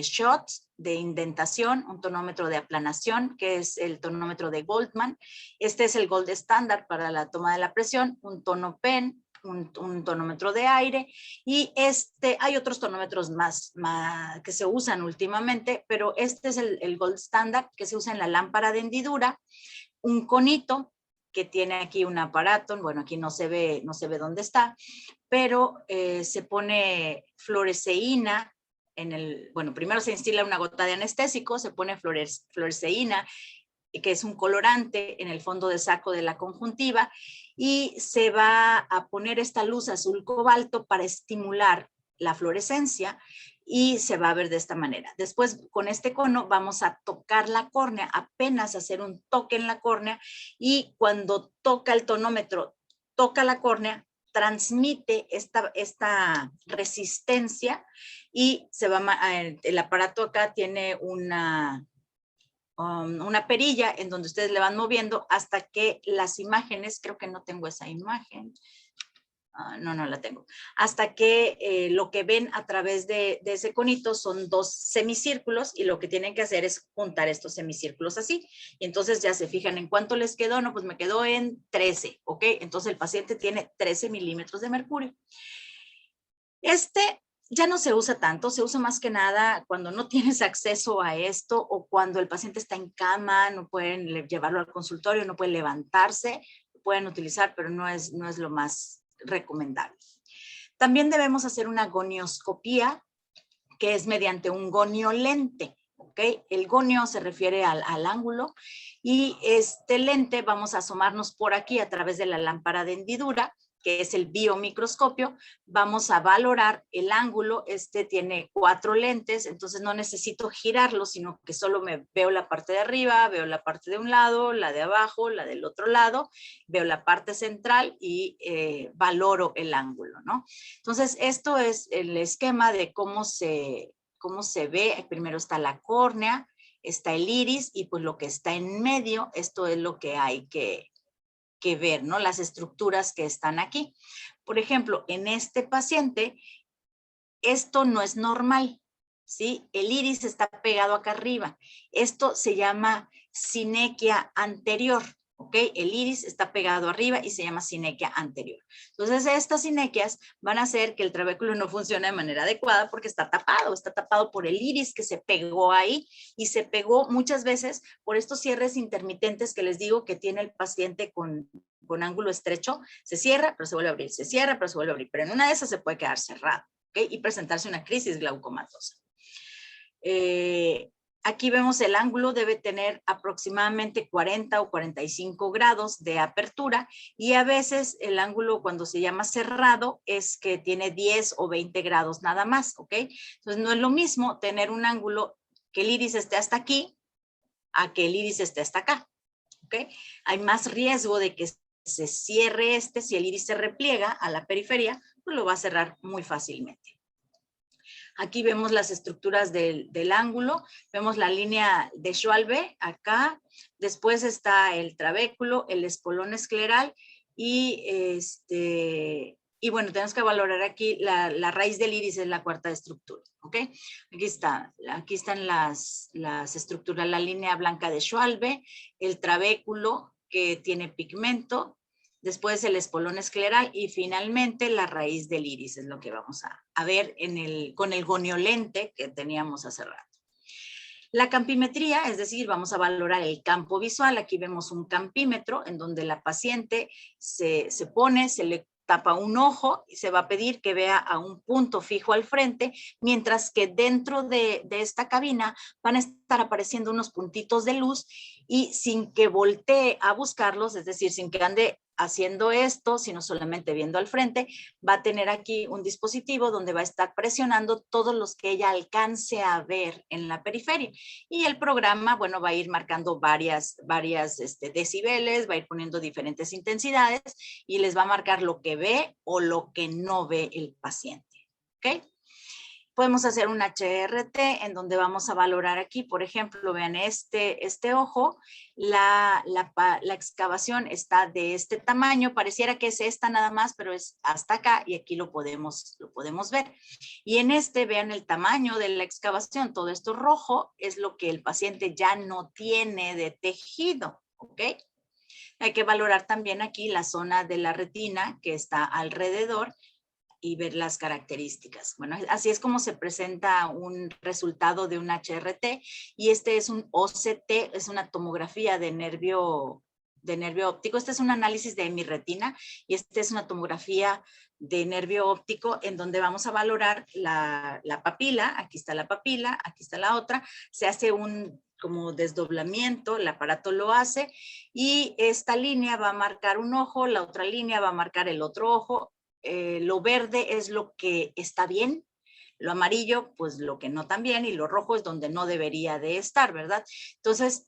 shots, de indentación, un tonómetro de aplanación, que es el tonómetro de Goldman. Este es el gold estándar para la toma de la presión, un tono pen, un tonómetro de aire, y hay otros tonómetros más que se usan últimamente, pero este es el gold standard que se usa en la lámpara de hendidura, un conito que tiene aquí un aparato. Bueno, aquí no se ve dónde está, pero se pone fluoresceína bueno, primero se instila una gota de anestésico, se pone fluoresceína, que es un colorante, en el fondo de saco de la conjuntiva, y se va a poner esta luz azul cobalto para estimular la fluorescencia y se va a ver de esta manera. Después, con este cono vamos a tocar la córnea, apenas hacer un toque en la córnea, y cuando toca el tonómetro, toca la córnea, transmite esta resistencia y el aparato acá tiene una perilla en donde ustedes le van moviendo hasta que las imágenes, creo que no tengo esa imagen, no la tengo, hasta que lo que ven a través de ese conito son 2 semicírculos, y lo que tienen que hacer es juntar estos semicírculos así, y entonces ya se fijan en cuánto les quedó. No, pues me quedó en 13, ¿ok? Entonces el paciente tiene 13 milímetros de mercurio. ya no se usa tanto, se usa más que nada cuando no tienes acceso a esto o cuando el paciente está en cama, no pueden llevarlo al consultorio, no pueden levantarse, lo pueden utilizar, pero no es lo más recomendable. También debemos hacer una gonioscopía, que es mediante un goniolente. ¿Okay? El gonio se refiere al ángulo y este lente vamos a asomarnos por aquí a través de la lámpara de hendidura, que es el biomicroscopio, vamos a valorar el ángulo. Este tiene 4 lentes, entonces no necesito girarlo, sino que solo me veo la parte de arriba, veo la parte de un lado, la de abajo, la del otro lado, veo la parte central y valoro el ángulo, ¿no? Entonces, esto es el esquema de cómo se ve. Primero está la córnea, está el iris y pues lo que está en medio, esto es lo que hay que ver, ¿no? Las estructuras que están aquí. Por ejemplo, en este paciente, esto no es normal, ¿sí? El iris está pegado acá arriba. Esto se llama sinequia anterior, ¿ok? El iris está pegado arriba y se llama sinequia anterior. Entonces, estas sinequias van a hacer que el trabéculo no funcione de manera adecuada porque está tapado por el iris que se pegó ahí y se pegó muchas veces por estos cierres intermitentes que les digo que tiene el paciente con ángulo estrecho. Se cierra, pero se vuelve a abrir, se cierra, pero se vuelve a abrir, pero en una de esas se puede quedar cerrado, ¿ok? Y presentarse una crisis glaucomatosa. Aquí vemos el ángulo debe tener aproximadamente 40 o 45 grados de apertura y a veces el ángulo cuando se llama cerrado es que tiene 10 o 20 grados nada más, ¿ok? Entonces no es lo mismo tener un ángulo que el iris esté hasta aquí a que el iris esté hasta acá, ¿ok? Hay más riesgo de que se cierre si el iris se repliega a la periferia, pues lo va a cerrar muy fácilmente. Aquí vemos las estructuras del ángulo, vemos la línea de Schwalbe acá, después está el trabéculo, el espolón escleral y bueno, tenemos que valorar aquí la raíz del iris, es la cuarta estructura, ¿ok? Aquí están las estructuras, la línea blanca de Schwalbe, el trabéculo que tiene pigmento, después el espolón escleral y finalmente la raíz del iris, es lo que vamos a ver con el goniolente que teníamos hace rato. La campimetría, es decir, vamos a valorar el campo visual. Aquí vemos un campímetro en donde la paciente se le tapa un ojo y se va a pedir que vea a un punto fijo al frente, mientras que dentro de esta cabina van a estar apareciendo unos puntitos de luz y sin que voltee a buscarlos, es decir, sin que ande haciendo esto, sino solamente viendo al frente, va a tener aquí un dispositivo donde va a estar presionando todos los que ella alcance a ver en la periferia. Y el programa, bueno, va a ir marcando varias decibeles, va a ir poniendo diferentes intensidades y les va a marcar lo que ve o lo que no ve el paciente, ¿ok? Podemos hacer un HRT en donde vamos a valorar aquí, por ejemplo, vean este ojo, la excavación está de este tamaño, pareciera que es esta nada más, pero es hasta acá y aquí lo podemos ver. Y en vean el tamaño de la excavación, todo esto rojo es lo que el paciente ya no tiene de tejido, ¿ok? Hay que valorar también aquí la zona de la retina que está alrededor y ver las características. Bueno, así es como se presenta un resultado de un HRT y este es un OCT, es una tomografía de nervio óptico. Este es un análisis de mi retina y este es una tomografía de nervio óptico en donde vamos a valorar la papila. Aquí está la papila, aquí está la otra. Se hace un como desdoblamiento, el aparato lo hace y esta línea va a marcar un ojo, la otra línea va a marcar el otro ojo. Lo verde es lo que está bien, lo amarillo pues lo que no tan bien y lo rojo es donde no debería de estar, ¿verdad? Entonces,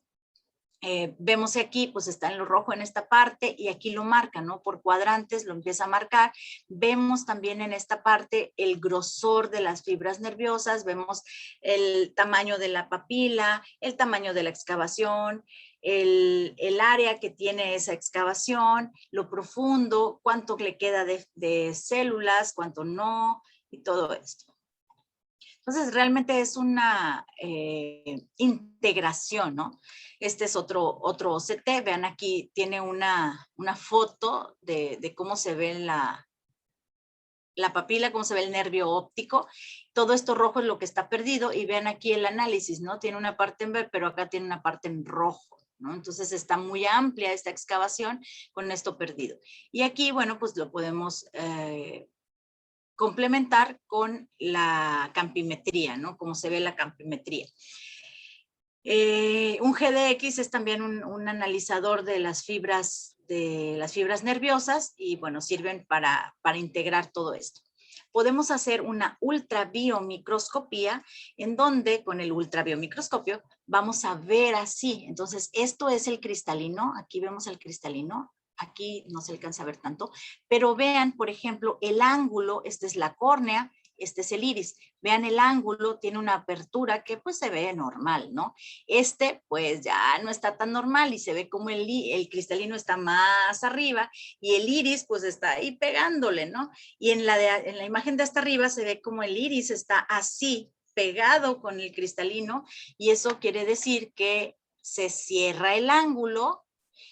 vemos aquí pues está en lo rojo en esta parte y aquí lo marca, ¿no? Por cuadrantes lo empieza a marcar. Vemos también en esta parte el grosor de las fibras nerviosas, vemos el tamaño de la papila, el tamaño de la excavación, el área que tiene esa excavación, lo profundo, cuánto le queda de células, cuánto no y todo esto. Entonces, realmente es una integración, ¿no? Este es otro OCT. Vean aquí, tiene una foto de cómo se ve la papila, cómo se ve el nervio óptico. Todo esto rojo es lo que está perdido y vean aquí el análisis, ¿no? Tiene una parte en verde, pero acá tiene una parte en rojo, ¿no? Entonces está muy amplia esta excavación con esto perdido. Y aquí, bueno, pues lo podemos complementar con la campimetría, ¿no? Como se ve la campimetría. Un GDX es también un analizador de las fibras nerviosas y bueno, sirven para integrar todo esto. Podemos hacer una ultrabiomicroscopía en donde con el ultrabiomicroscopio vamos a ver así. Entonces, esto es el cristalino. Aquí vemos el cristalino. Aquí no se alcanza a ver tanto, pero vean, por ejemplo, el ángulo. Esta es la córnea. Este es el iris. Vean el ángulo, tiene una apertura que pues se ve normal, ¿no? Este pues ya no está tan normal y se ve como el cristalino está más arriba y el iris pues está ahí pegándole, ¿no? Y en la imagen de hasta arriba se ve como el iris está así pegado con el cristalino y eso quiere decir que se cierra el ángulo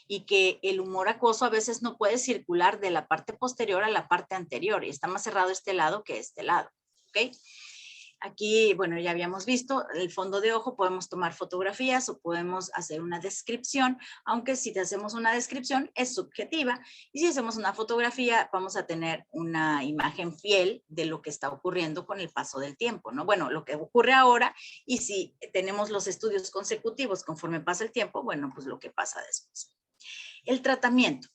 y que el humor acuoso a veces no puede circular de la parte posterior a la parte anterior y está más cerrado este lado que este lado, ¿ok? Aquí, bueno, ya habíamos visto el fondo de ojo, podemos tomar fotografías o podemos hacer una descripción, aunque si hacemos una descripción es subjetiva y si hacemos una fotografía vamos a tener una imagen fiel de lo que está ocurriendo con el paso del tiempo, ¿no? Bueno, lo que ocurre ahora y si tenemos los estudios consecutivos conforme pasa el tiempo, bueno, pues lo que pasa después. El tratamiento.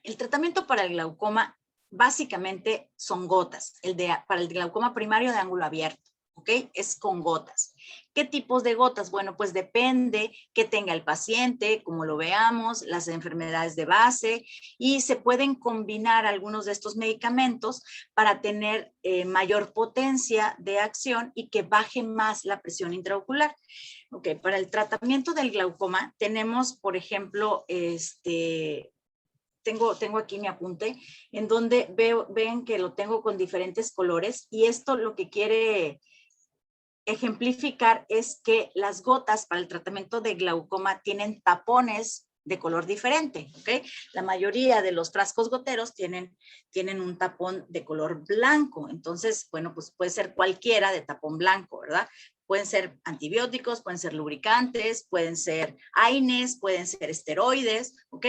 El tratamiento para el glaucoma básicamente son gotas. Para el glaucoma primario de ángulo abierto, ¿ok? Es con gotas. ¿Qué tipos de gotas? Bueno, pues depende que tenga el paciente, como lo veamos, las enfermedades de base y se pueden combinar algunos de estos medicamentos para tener mayor potencia de acción y que baje más la presión intraocular. Ok, para el tratamiento del glaucoma tenemos, por ejemplo, tengo aquí mi apunte, en donde ven que lo tengo con diferentes colores y esto lo que quiere ejemplificar es que las gotas para el tratamiento de glaucoma tienen tapones de color diferente, ¿ok? La mayoría de los frascos goteros tienen un tapón de color blanco, entonces, bueno, pues puede ser cualquiera de tapón blanco, ¿verdad? Pueden ser antibióticos, pueden ser lubricantes, pueden ser AINES, pueden ser esteroides, ¿ok?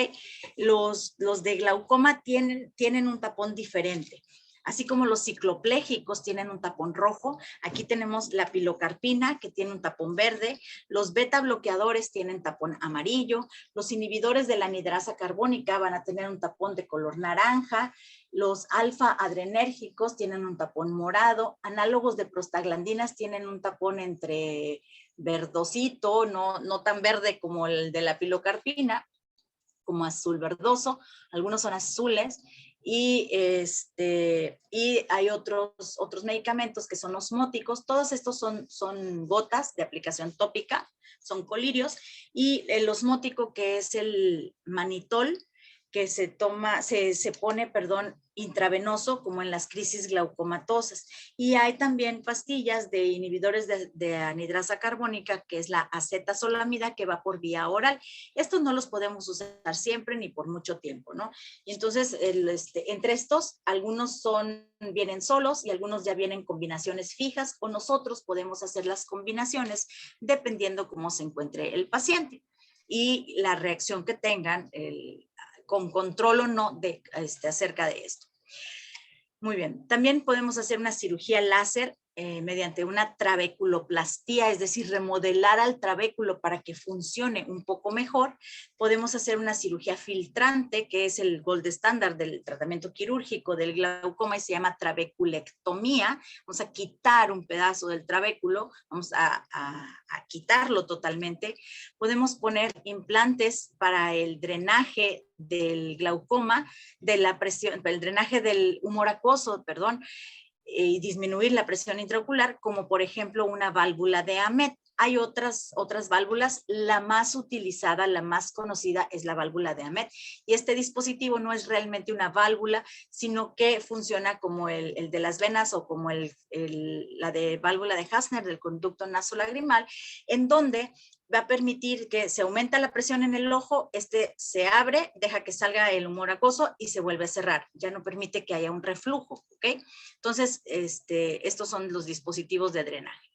Los de glaucoma tienen un tapón diferente. Así como los cicloplégicos tienen un tapón rojo, aquí tenemos la pilocarpina que tiene un tapón verde, los beta bloqueadores tienen tapón amarillo, los inhibidores de la anidrasa carbónica van a tener un tapón de color naranja, los alfa adrenérgicos tienen un tapón morado, análogos de prostaglandinas tienen un tapón entre verdosito, no tan verde como el de la pilocarpina, como azul verdoso, algunos son azules, y hay otros medicamentos que son osmóticos, todos estos son gotas de aplicación tópica, son colirios, y el osmótico que es el manitol, que se pone, intravenoso como en las crisis glaucomatosas. Y hay también pastillas de inhibidores de anhidrasa carbónica, que es la acetazolamida, que va por vía oral. Estos no los podemos usar siempre ni por mucho tiempo, ¿no? Y entonces, entre estos, algunos vienen solos y algunos ya vienen combinaciones fijas, o nosotros podemos hacer las combinaciones dependiendo cómo se encuentre el paciente y la reacción que tengan con control o no acerca de esto. Muy bien, también podemos hacer una cirugía láser mediante una trabeculoplastía, es decir, remodelar al trabéculo para que funcione un poco mejor. Podemos hacer una cirugía filtrante, que es el gold estándar del tratamiento quirúrgico del glaucoma y se llama trabeculectomía. Vamos a quitar un pedazo del trabéculo, vamos a quitarlo totalmente. Podemos poner implantes para el drenaje del glaucoma, de la presión, el drenaje del humor acuoso, y disminuir la presión intraocular, como por ejemplo una válvula de Ahmed. Hay otras válvulas, la más utilizada, la más conocida es la válvula de Ahmed, y este dispositivo no es realmente una válvula, sino que funciona como el de las venas o como la de válvula de Hasner del conducto nasolagrimal, en donde va a permitir que se aumenta la presión en el ojo, se abre, deja que salga el humor acuoso y se vuelve a cerrar. Ya no permite que haya un reflujo, ¿ok? Entonces, estos son los dispositivos de drenaje.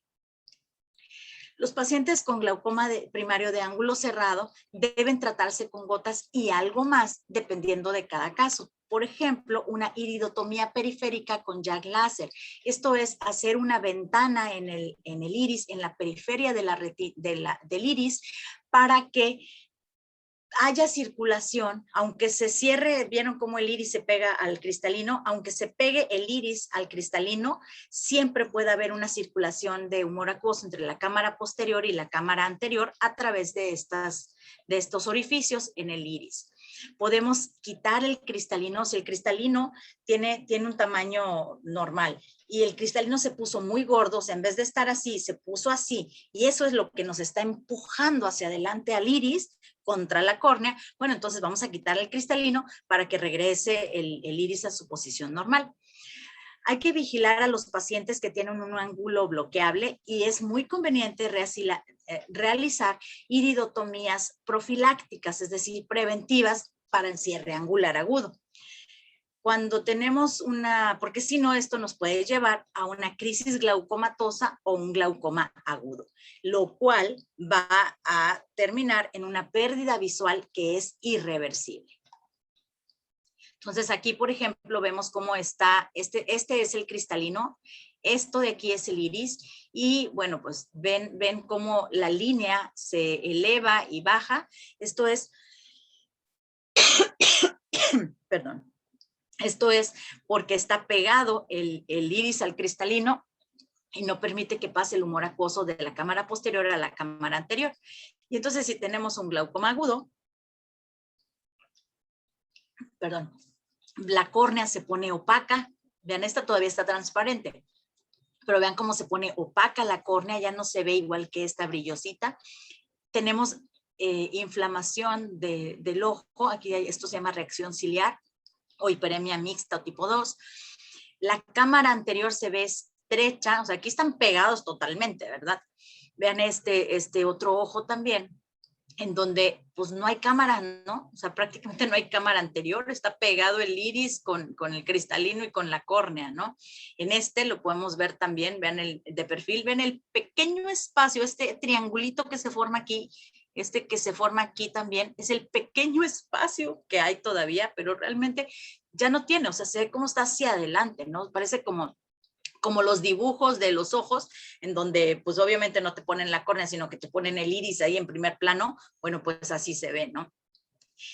Los pacientes con glaucoma primario de ángulo cerrado deben tratarse con gotas y algo más, dependiendo de cada caso. Por ejemplo, una iridotomía periférica con JAK láser. Esto es hacer una ventana en el iris, en la periferia del iris, para que haya circulación, aunque se cierre, vieron cómo el iris se pega al cristalino, aunque se pegue el iris al cristalino, siempre puede haber una circulación de humor acuoso entre la cámara posterior y la cámara anterior a través de estos orificios en el iris. Podemos quitar el cristalino, si el cristalino tiene un tamaño normal y el cristalino se puso muy gordo, o sea, en vez de estar así, se puso así, y eso es lo que nos está empujando hacia adelante al iris contra la córnea. Bueno, entonces vamos a quitar el cristalino para que regrese el iris a su posición normal. Hay que vigilar a los pacientes que tienen un ángulo bloqueable y es muy conveniente realizar iridotomías profilácticas, es decir, preventivas para el cierre angular agudo. Cuando tenemos porque si no, esto nos puede llevar a una crisis glaucomatosa o un glaucoma agudo, lo cual va a terminar en una pérdida visual que es irreversible. Entonces aquí, por ejemplo, vemos cómo está, este es el cristalino, esto de aquí es el iris y bueno, pues ven cómo la línea se eleva y baja. Esto es, perdón. Esto es porque está pegado el iris al cristalino y no permite que pase el humor acuoso de la cámara posterior a la cámara anterior. Y entonces si tenemos un glaucoma agudo, perdón, la córnea se pone opaca. Vean, esta todavía está transparente, pero vean cómo se pone opaca la córnea, ya no se ve igual que esta brillosita. Tenemos inflamación del ojo, aquí esto se llama reacción ciliar, o hiperemia mixta o tipo 2. La cámara anterior se ve estrecha, o sea, aquí están pegados totalmente, ¿verdad? Vean este otro ojo también, en donde pues no hay cámara, ¿no? O sea, prácticamente no hay cámara anterior, está pegado el iris con el cristalino y con la córnea, ¿no? En lo podemos ver también, vean de perfil, ven el pequeño espacio, este triangulito que se forma aquí, que se forma aquí también, es el pequeño espacio que hay todavía, pero realmente ya no tiene, o sea, se ve cómo está hacia adelante, ¿no? Parece como los dibujos de los ojos, en donde pues obviamente no te ponen la córnea, sino que te ponen el iris ahí en primer plano. Bueno, pues así se ve, ¿no?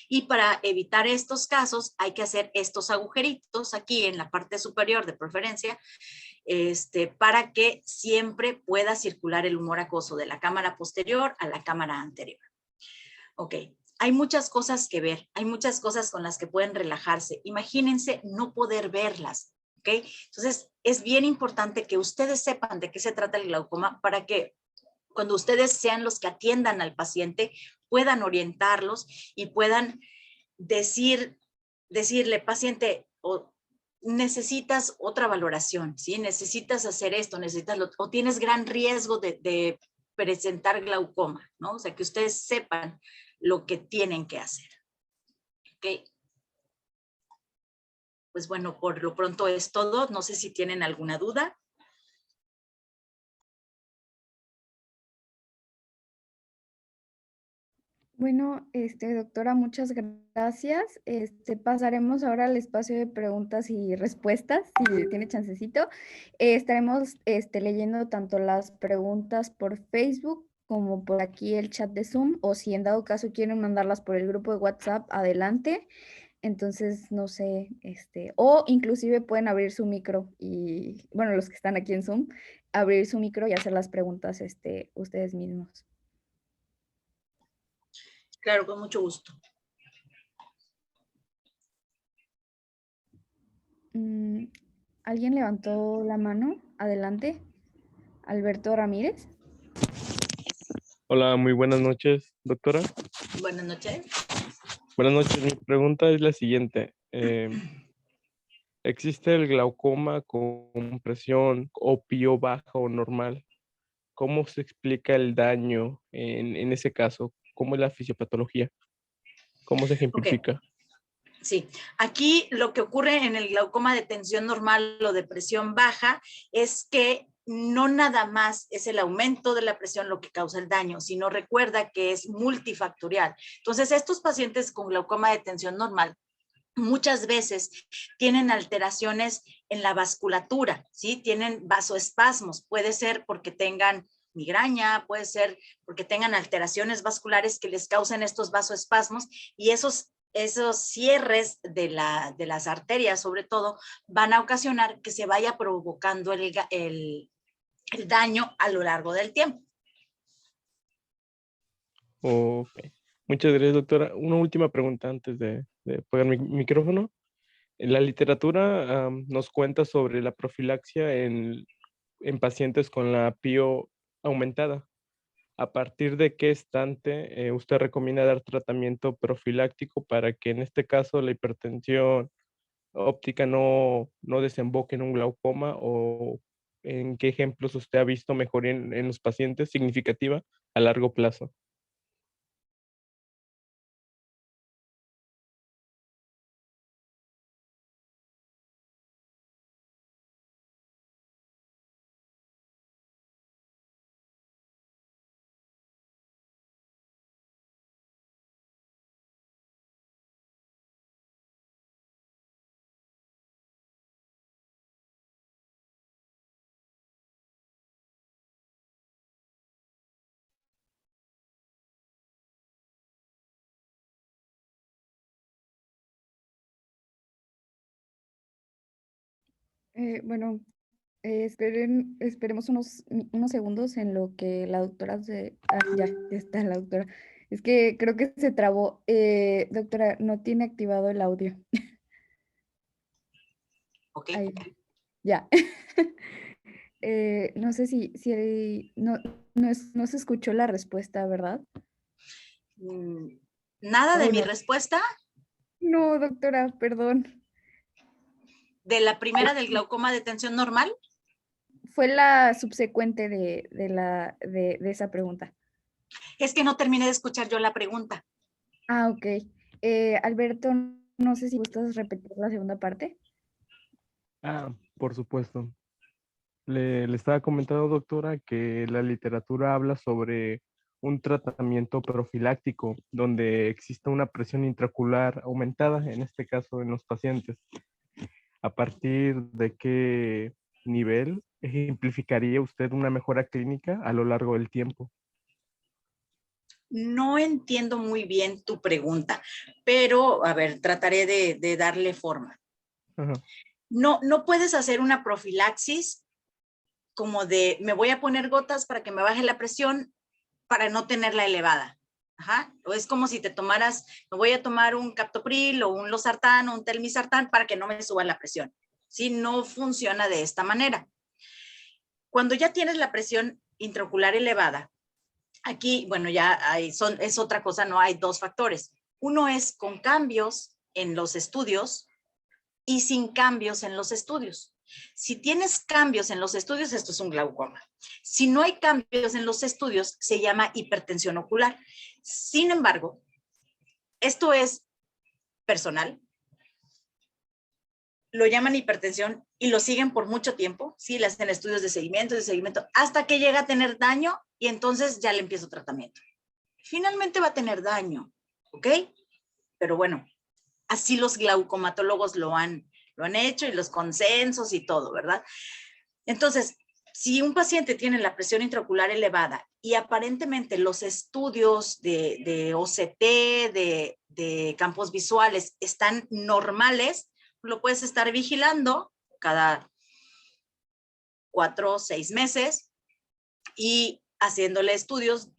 Y para evitar estos casos hay que hacer estos agujeritos aquí en la parte superior de preferencia, para que siempre pueda circular el humor acuoso de la cámara posterior a la cámara anterior. Ok, hay muchas cosas que ver, hay muchas cosas con las que pueden relajarse. Imagínense no poder verlas, ¿ok? Entonces, es bien importante que ustedes sepan de qué se trata el glaucoma para que cuando ustedes sean los que atiendan al paciente, puedan orientarlos y puedan decirle, paciente, necesitas otra valoración, ¿sí? Necesitas hacer esto, o tienes gran riesgo de presentar glaucoma, ¿no? O sea, que ustedes sepan lo que tienen que hacer. ¿Ok? Pues bueno, por lo pronto es todo. No sé si tienen alguna duda. Bueno, doctora, muchas gracias. Pasaremos ahora al espacio de preguntas y respuestas, si tiene chancecito. Estaremos leyendo tanto las preguntas por Facebook como por aquí el chat de Zoom, o si en dado caso quieren mandarlas por el grupo de WhatsApp, adelante. Entonces, no sé, o inclusive pueden abrir su micro y, bueno, los que están aquí en Zoom, abrir su micro y hacer las preguntas, ustedes mismos. Claro, con mucho gusto. ¿Alguien levantó la mano? Adelante. Alberto Ramírez. Hola, muy buenas noches, doctora. Buenas noches. Buenas noches, mi pregunta es la siguiente. ¿Existe el glaucoma con presión opio baja o normal? ¿cómo se explica el daño en ese caso? ¿Cómo es la fisiopatología? ¿Cómo se Ok, ejemplifica? sí. Aquí lo que ocurre en el glaucoma de tensión normal o de presión baja es que no nada más es el aumento de la presión lo que causa el daño, sino recuerda que es multifactorial. Entonces, estos pacientes con glaucoma de tensión normal muchas veces tienen alteraciones en la vasculatura, ¿sí? Tienen vasoespasmos, puede ser porque tengan migraña, puede ser porque tengan alteraciones vasculares que les causen estos vasoespasmos y esos cierres de las arterias, sobre todo, van a ocasionar que se vaya provocando el daño a lo largo del tiempo. Ok. Muchas gracias, doctora. Una última pregunta antes de apagar mi micrófono. En la literatura nos cuenta sobre la profilaxia en pacientes con la PIO aumentada. ¿A partir de qué estante usted recomienda dar tratamiento profiláctico para que en este caso la hipertensión óptica no desemboque en un glaucoma? ¿O en qué ejemplos usted ha visto mejoría en los pacientes significativa a largo plazo? Bueno, esperemos unos segundos en lo que la doctora se... Ah, ya está la doctora. Es que creo que se trabó. Doctora, no tiene activado el audio. ¿Ok? Ahí, ya. No sé no se escuchó la respuesta, ¿verdad? Nada de Oh, mi no. respuesta No, doctora, perdón. de la primera del glaucoma de tensión normal. Fue la subsecuente de esa pregunta. Es que no terminé de escuchar yo la pregunta. Ah, ok. Alberto, no sé si gustas repetir la segunda parte. Por supuesto. Le estaba comentando, doctora, que la literatura habla sobre un tratamiento profiláctico donde existe una presión intraocular aumentada, en este caso en los pacientes. ¿A partir de qué nivel ejemplificaría usted una mejora clínica a lo largo del tiempo? No entiendo muy bien tu pregunta, pero a ver, trataré de darle forma. Ajá. No puedes hacer una profilaxis como de me voy a poner gotas para que me baje la presión para no tenerla elevada. Ajá. O es como si te tomaras, me voy a tomar un captopril o un losartán o un telmisartán para que no me suba la presión. ¿Sí? No funciona de esta manera. Cuando ya tienes la presión intraocular elevada, aquí, bueno, ya es otra cosa, no hay dos factores. Uno es con cambios en los estudios y sin cambios en los estudios. Si tienes cambios en los estudios, esto es un glaucoma. Si no hay cambios en los estudios, se llama hipertensión ocular. Sin embargo, esto es personal, lo llaman hipertensión y lo siguen por mucho tiempo, ¿sí? Le hacen estudios de seguimiento, hasta que llega a tener daño y entonces ya le empiezo tratamiento. Finalmente va a tener daño, ¿ok? Pero bueno, así los glaucomatólogos lo han hecho y los consensos y todo, ¿verdad? Entonces, si un paciente tiene la presión intraocular elevada y aparentemente los estudios de OCT, de campos visuales están normales, lo puedes estar vigilando cada 4 o 6 meses y haciéndole estudios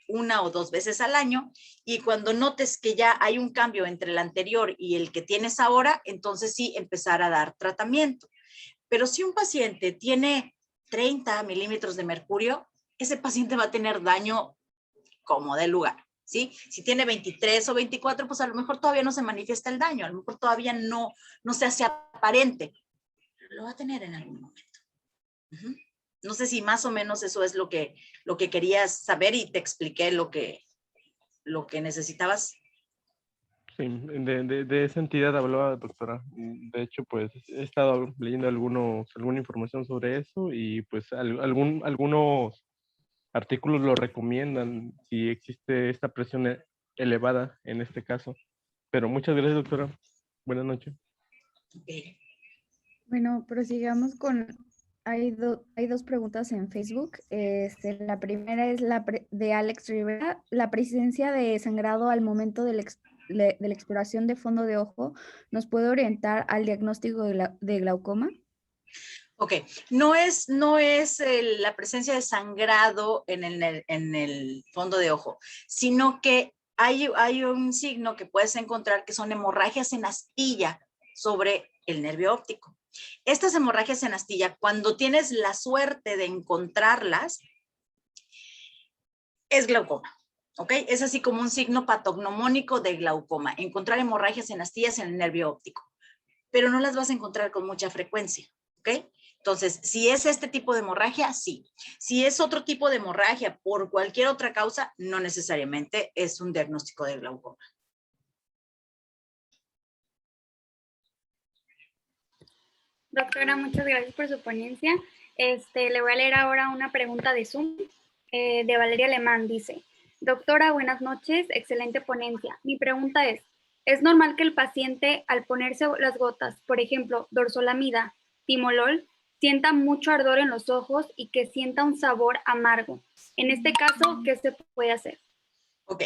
1 o 2 veces al año, y cuando notes que ya hay un cambio entre el anterior y el que tienes ahora, entonces sí empezar a dar tratamiento. Pero si un paciente tiene 30 milímetros de mercurio, ese paciente va a tener daño como de lugar, ¿sí? Si tiene 23 o 24, pues a lo mejor todavía no se manifiesta el daño, a lo mejor todavía no se hace aparente, pero lo va a tener en algún momento. No sé si más o menos eso es lo que querías saber y te expliqué lo que necesitabas. Sí, de esa entidad hablaba, doctora. De hecho, pues he estado leyendo alguna información sobre eso y pues algunos artículos lo recomiendan si existe esta presión elevada en este caso. Pero muchas gracias, doctora. Buenas noches. Okay. Bueno, prosigamos con, hay dos preguntas en Facebook. La primera es de Alex Rivera. ¿La presencia de sangrado al momento de de la exploración de fondo de ojo nos puede orientar al diagnóstico de glaucoma? Ok, no es la presencia de sangrado en el fondo de ojo, sino que hay un signo que puedes encontrar que son hemorragias en astilla sobre el nervio óptico. Estas hemorragias en astilla, cuando tienes la suerte de encontrarlas, es glaucoma. ¿Ok? Es así como un signo patognomónico de glaucoma, encontrar hemorragias en astillas en el nervio óptico, pero no las vas a encontrar con mucha frecuencia. ¿Ok? Entonces, si es este tipo de hemorragia, sí. Si es otro tipo de hemorragia por cualquier otra causa, no necesariamente es un diagnóstico de glaucoma. Doctora, muchas gracias por su ponencia. Le voy a leer ahora una pregunta de Zoom de Valeria Alemán. Dice, doctora, buenas noches, excelente ponencia. Mi pregunta ¿es normal que el paciente al ponerse las gotas, por ejemplo, dorzolamida, timolol, sienta mucho ardor en los ojos y que sienta un sabor amargo? En este caso, ¿qué se puede hacer? Ok.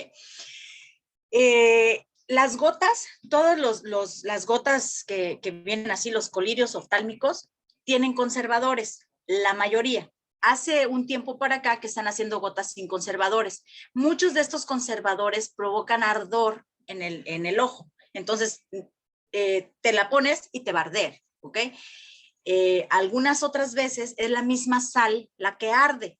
Las gotas, todas las gotas que vienen así, los colirios oftálmicos, tienen conservadores, la mayoría. Hace un tiempo para acá que están haciendo gotas sin conservadores. Muchos de estos conservadores provocan ardor en el ojo. Entonces, te la pones y te va a arder, ¿ok? Algunas otras veces es la misma sal la que arde,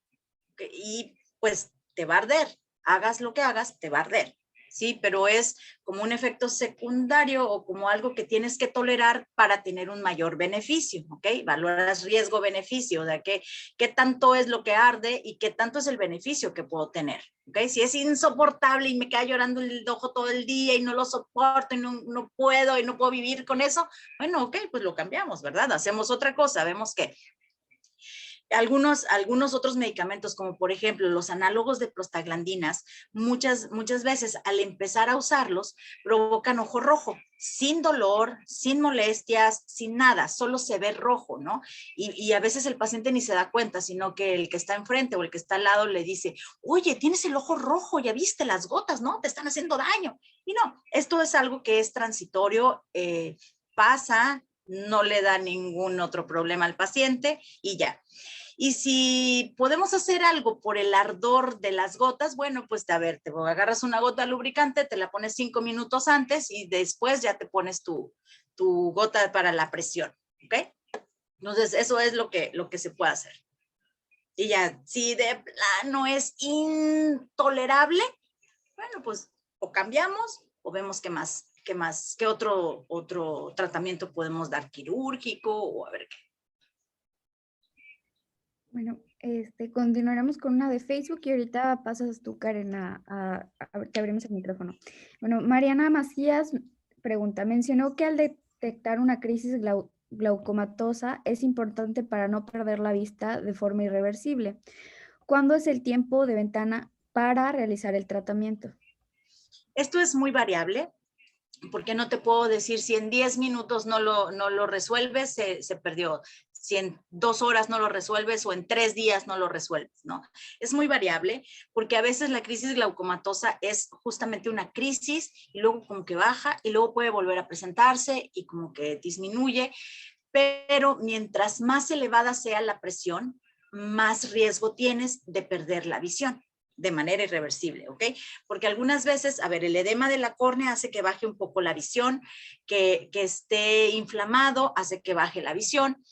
¿okay? Y pues te va a arder. Hagas lo que hagas, te va a arder. Sí, pero es como un efecto secundario o como algo que tienes que tolerar para tener un mayor beneficio, ¿ok? Valoras riesgo-beneficio, de qué tanto es lo que arde y qué tanto es el beneficio que puedo tener, ¿ok? Si es insoportable y me queda llorando el ojo todo el día y no lo soporto y no puedo vivir con eso, bueno, ok, pues lo cambiamos, ¿verdad? Hacemos otra cosa, vemos que algunos otros medicamentos, como por ejemplo los análogos de prostaglandinas, muchas veces al empezar a usarlos provocan ojo rojo, sin dolor, sin molestias, sin nada, solo se ve rojo, ¿no? Y a veces el paciente ni se da cuenta, sino que el que está enfrente o el que está al lado le dice, oye, tienes el ojo rojo, ya viste las gotas, ¿no? Te están haciendo daño. Y no, esto es algo que es transitorio, pasa, no le da ningún otro problema al paciente y ya. Y si podemos hacer algo por el ardor de las gotas, bueno, pues a ver, te agarras una gota lubricante, te la pones 5 minutos antes y después ya te pones tu gota para la presión, ¿ok? Entonces, eso es lo que se puede hacer. Y ya, si de plano es intolerable, bueno, pues o cambiamos o vemos qué otro tratamiento podemos dar quirúrgico o a ver qué. Bueno, continuaremos con una de Facebook y ahorita pasas tú, Karen, te abrimos el micrófono. Bueno, Mariana Macías pregunta, mencionó que al detectar una crisis glaucomatosa es importante para no perder la vista de forma irreversible. ¿Cuándo es el tiempo de ventana para realizar el tratamiento? Esto es muy variable, porque no te puedo decir si en 10 minutos no lo resuelves, se perdió. Si en 2 horas no lo resuelves o en 3 días no lo resuelves, ¿no? Es muy variable porque a veces la crisis glaucomatosa es justamente una crisis y luego como que baja y luego puede volver a presentarse y como que disminuye, pero mientras más elevada sea la presión, más riesgo tienes de perder la visión de manera irreversible, ¿ok? Porque algunas veces, a ver, el edema de la córnea hace que baje un poco la visión, que esté inflamado hace que baje la visión,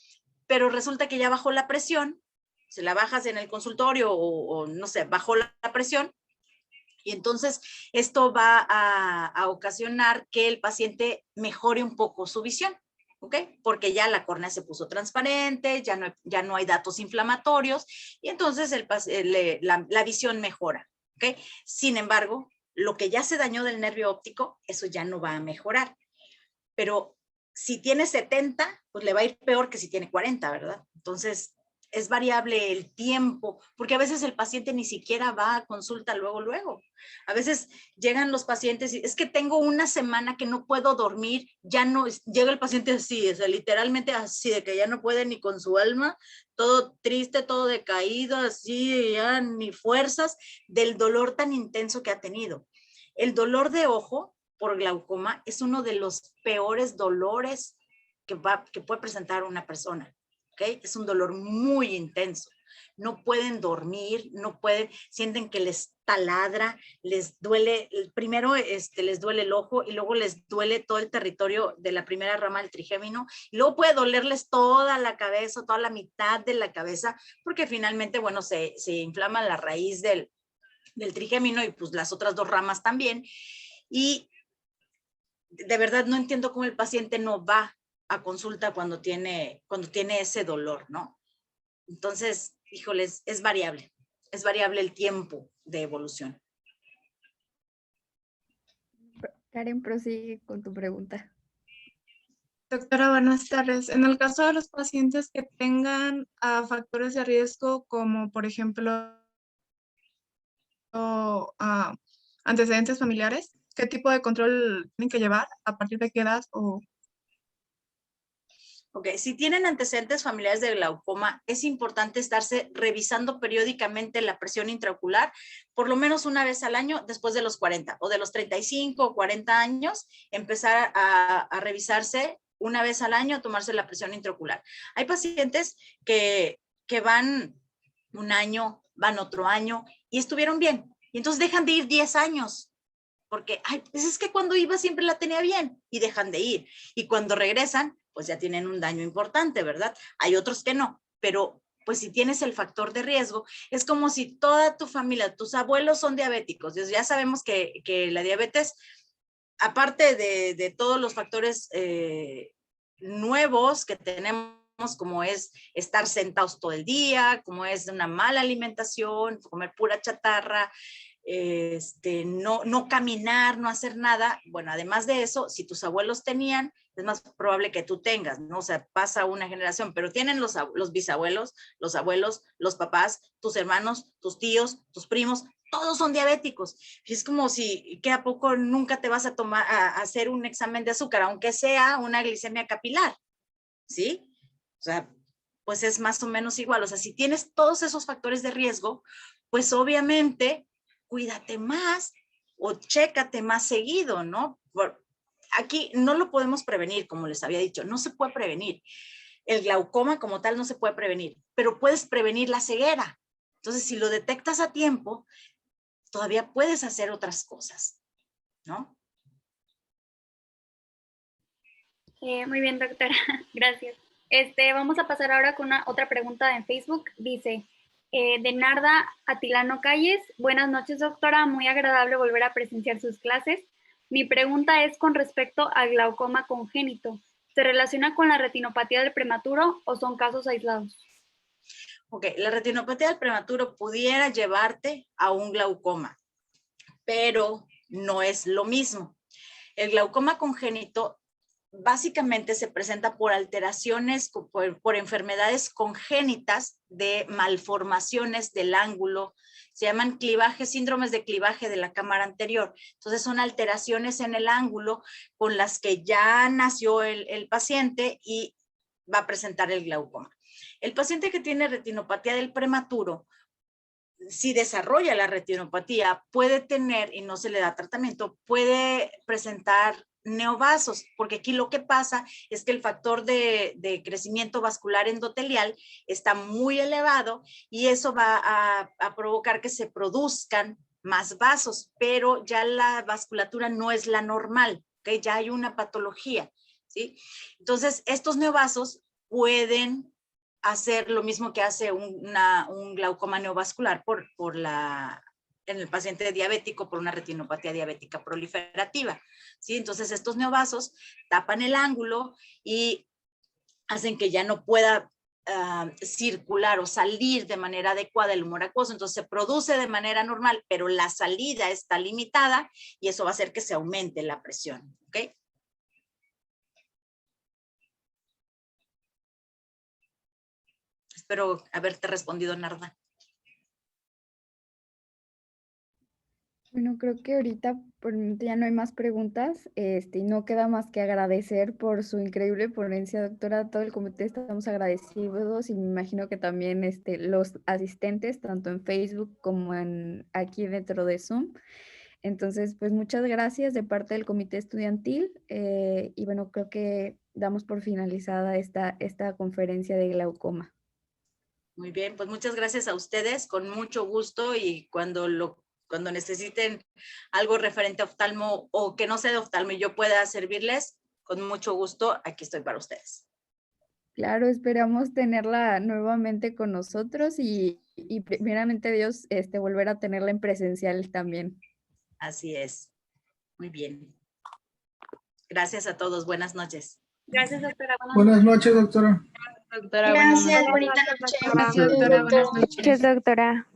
pero resulta que ya bajó la presión, se la bajas en el consultorio o no sé, bajó la presión y entonces esto va a ocasionar que el paciente mejore un poco su visión, ¿ok? Porque ya la córnea se puso transparente, ya no hay datos inflamatorios y entonces la visión mejora, ¿ok? Sin embargo, lo que ya se dañó del nervio óptico, eso ya no va a mejorar. Pero si tiene 70, pues le va a ir peor que si tiene 40, ¿verdad? Entonces, es variable el tiempo, porque a veces el paciente ni siquiera va a consulta luego. A veces llegan los pacientes y es que tengo una semana que no puedo dormir, ya no, llega el paciente así, o sea, literalmente así, de que ya no puede ni con su alma, todo triste, todo decaído, así, ya ni fuerzas del dolor tan intenso que ha tenido. El dolor de ojo por glaucoma es uno de los peores dolores que puede presentar una persona. ¿Okay? Es un dolor muy intenso. No pueden dormir, no pueden, sienten que les taladra, les duele, primero les duele el ojo y luego les duele todo el territorio de la primera rama del trigémino y luego puede dolerles toda la cabeza, toda la mitad de la cabeza, porque finalmente, bueno, se inflama la raíz del trigémino y pues las otras dos ramas también. Y de verdad no entiendo cómo el paciente no va a consulta cuando tiene ese dolor, ¿no? Entonces, híjoles, es variable el tiempo de evolución. Karen, prosigue con tu pregunta. Doctora, buenas tardes. En el caso de los pacientes que tengan factores de riesgo, como por ejemplo antecedentes familiares, ¿qué tipo de control tienen que llevar? ¿A partir de qué edad? Ok, si tienen antecedentes familiares de glaucoma, es importante estarse revisando periódicamente la presión intraocular, por lo menos una vez al año después de los 40 o de los 35 o 40 años, empezar a revisarse una vez al año, tomarse la presión intraocular. Hay pacientes que van un año, van otro año y estuvieron bien. Y entonces dejan de ir 10 años. Porque, ay, pues es que cuando iba siempre la tenía bien y dejan de ir. Y cuando regresan, pues ya tienen un daño importante, ¿verdad? Hay otros que no, pero pues si tienes el factor de riesgo, es como si toda tu familia, tus abuelos son diabéticos. Ya sabemos que la diabetes, aparte de todos los factores nuevos que tenemos, como es estar sentados todo el día, como es una mala alimentación, comer pura chatarra, no caminar, no hacer nada. Bueno, además de eso, si tus abuelos tenían, es más probable que tú tengas, ¿no? O sea, pasa una generación, pero tienen los bisabuelos, los abuelos, los papás, tus hermanos, tus tíos, tus primos, todos son diabéticos. Y es como si, ¿que a poco nunca te vas a hacer un examen de azúcar, aunque sea una glicemia capilar? ¿Sí? O sea, pues es más o menos igual. O sea, si tienes todos esos factores de riesgo, pues obviamente cuídate más o chécate más seguido, ¿no? Aquí no lo podemos prevenir, como les había dicho, no se puede prevenir. El glaucoma como tal no se puede prevenir, pero puedes prevenir la ceguera. Entonces, si lo detectas a tiempo, todavía puedes hacer otras cosas, ¿no? Muy bien, doctora. Gracias. Vamos a pasar ahora con otra pregunta en Facebook. Dice, de Narda Atilano Calles. Buenas noches, doctora. Muy agradable volver a presenciar sus clases. Mi pregunta es con respecto al glaucoma congénito. ¿Se relaciona con la retinopatía del prematuro o son casos aislados? Ok, la retinopatía del prematuro pudiera llevarte a un glaucoma, pero no es lo mismo. El glaucoma congénito básicamente se presenta por alteraciones, por enfermedades congénitas de malformaciones del ángulo. Se llaman síndromes de clivaje de la cámara anterior. Entonces son alteraciones en el ángulo con las que ya nació el paciente y va a presentar el glaucoma. El paciente que tiene retinopatía del prematuro, si desarrolla la retinopatía, puede tener, y no se le da tratamiento, puede presentar neovasos, porque aquí lo que pasa es que el factor de crecimiento vascular endotelial está muy elevado y eso va a provocar que se produzcan más vasos, pero ya la vasculatura no es la normal, ¿okay? Ya hay una patología, ¿sí? Entonces, estos neovasos pueden hacer lo mismo que hace un glaucoma neovascular en el paciente diabético por una retinopatía diabética proliferativa, ¿sí? Entonces estos neovasos tapan el ángulo y hacen que ya no pueda circular o salir de manera adecuada el humor acuoso. Entonces se produce de manera normal, pero la salida está limitada y eso va a hacer que se aumente la presión. ¿Ok? Espero haberte respondido, Narda. Bueno, creo que ahorita por el momento ya no hay más preguntas, y no queda más que agradecer por su increíble ponencia, doctora. Todo el comité estamos agradecidos y me imagino que también los asistentes, tanto en Facebook como aquí dentro de Zoom. Entonces, pues muchas gracias de parte del comité estudiantil y bueno, creo que damos por finalizada esta conferencia de glaucoma. Muy bien, pues muchas gracias a ustedes, con mucho gusto, y cuando necesiten algo referente a oftalmo o que no sea de oftalmo y yo pueda servirles, con mucho gusto, aquí estoy para ustedes. Claro, esperamos tenerla nuevamente con nosotros y primeramente Dios, volver a tenerla en presencial también. Así es. Muy bien. Gracias a todos. Buenas noches. Gracias, doctora. Buenas noches, doctora. Doctora, buenas Gracias, noches. bonita noche. Gracias, doctora. Buenas noches. Doctora.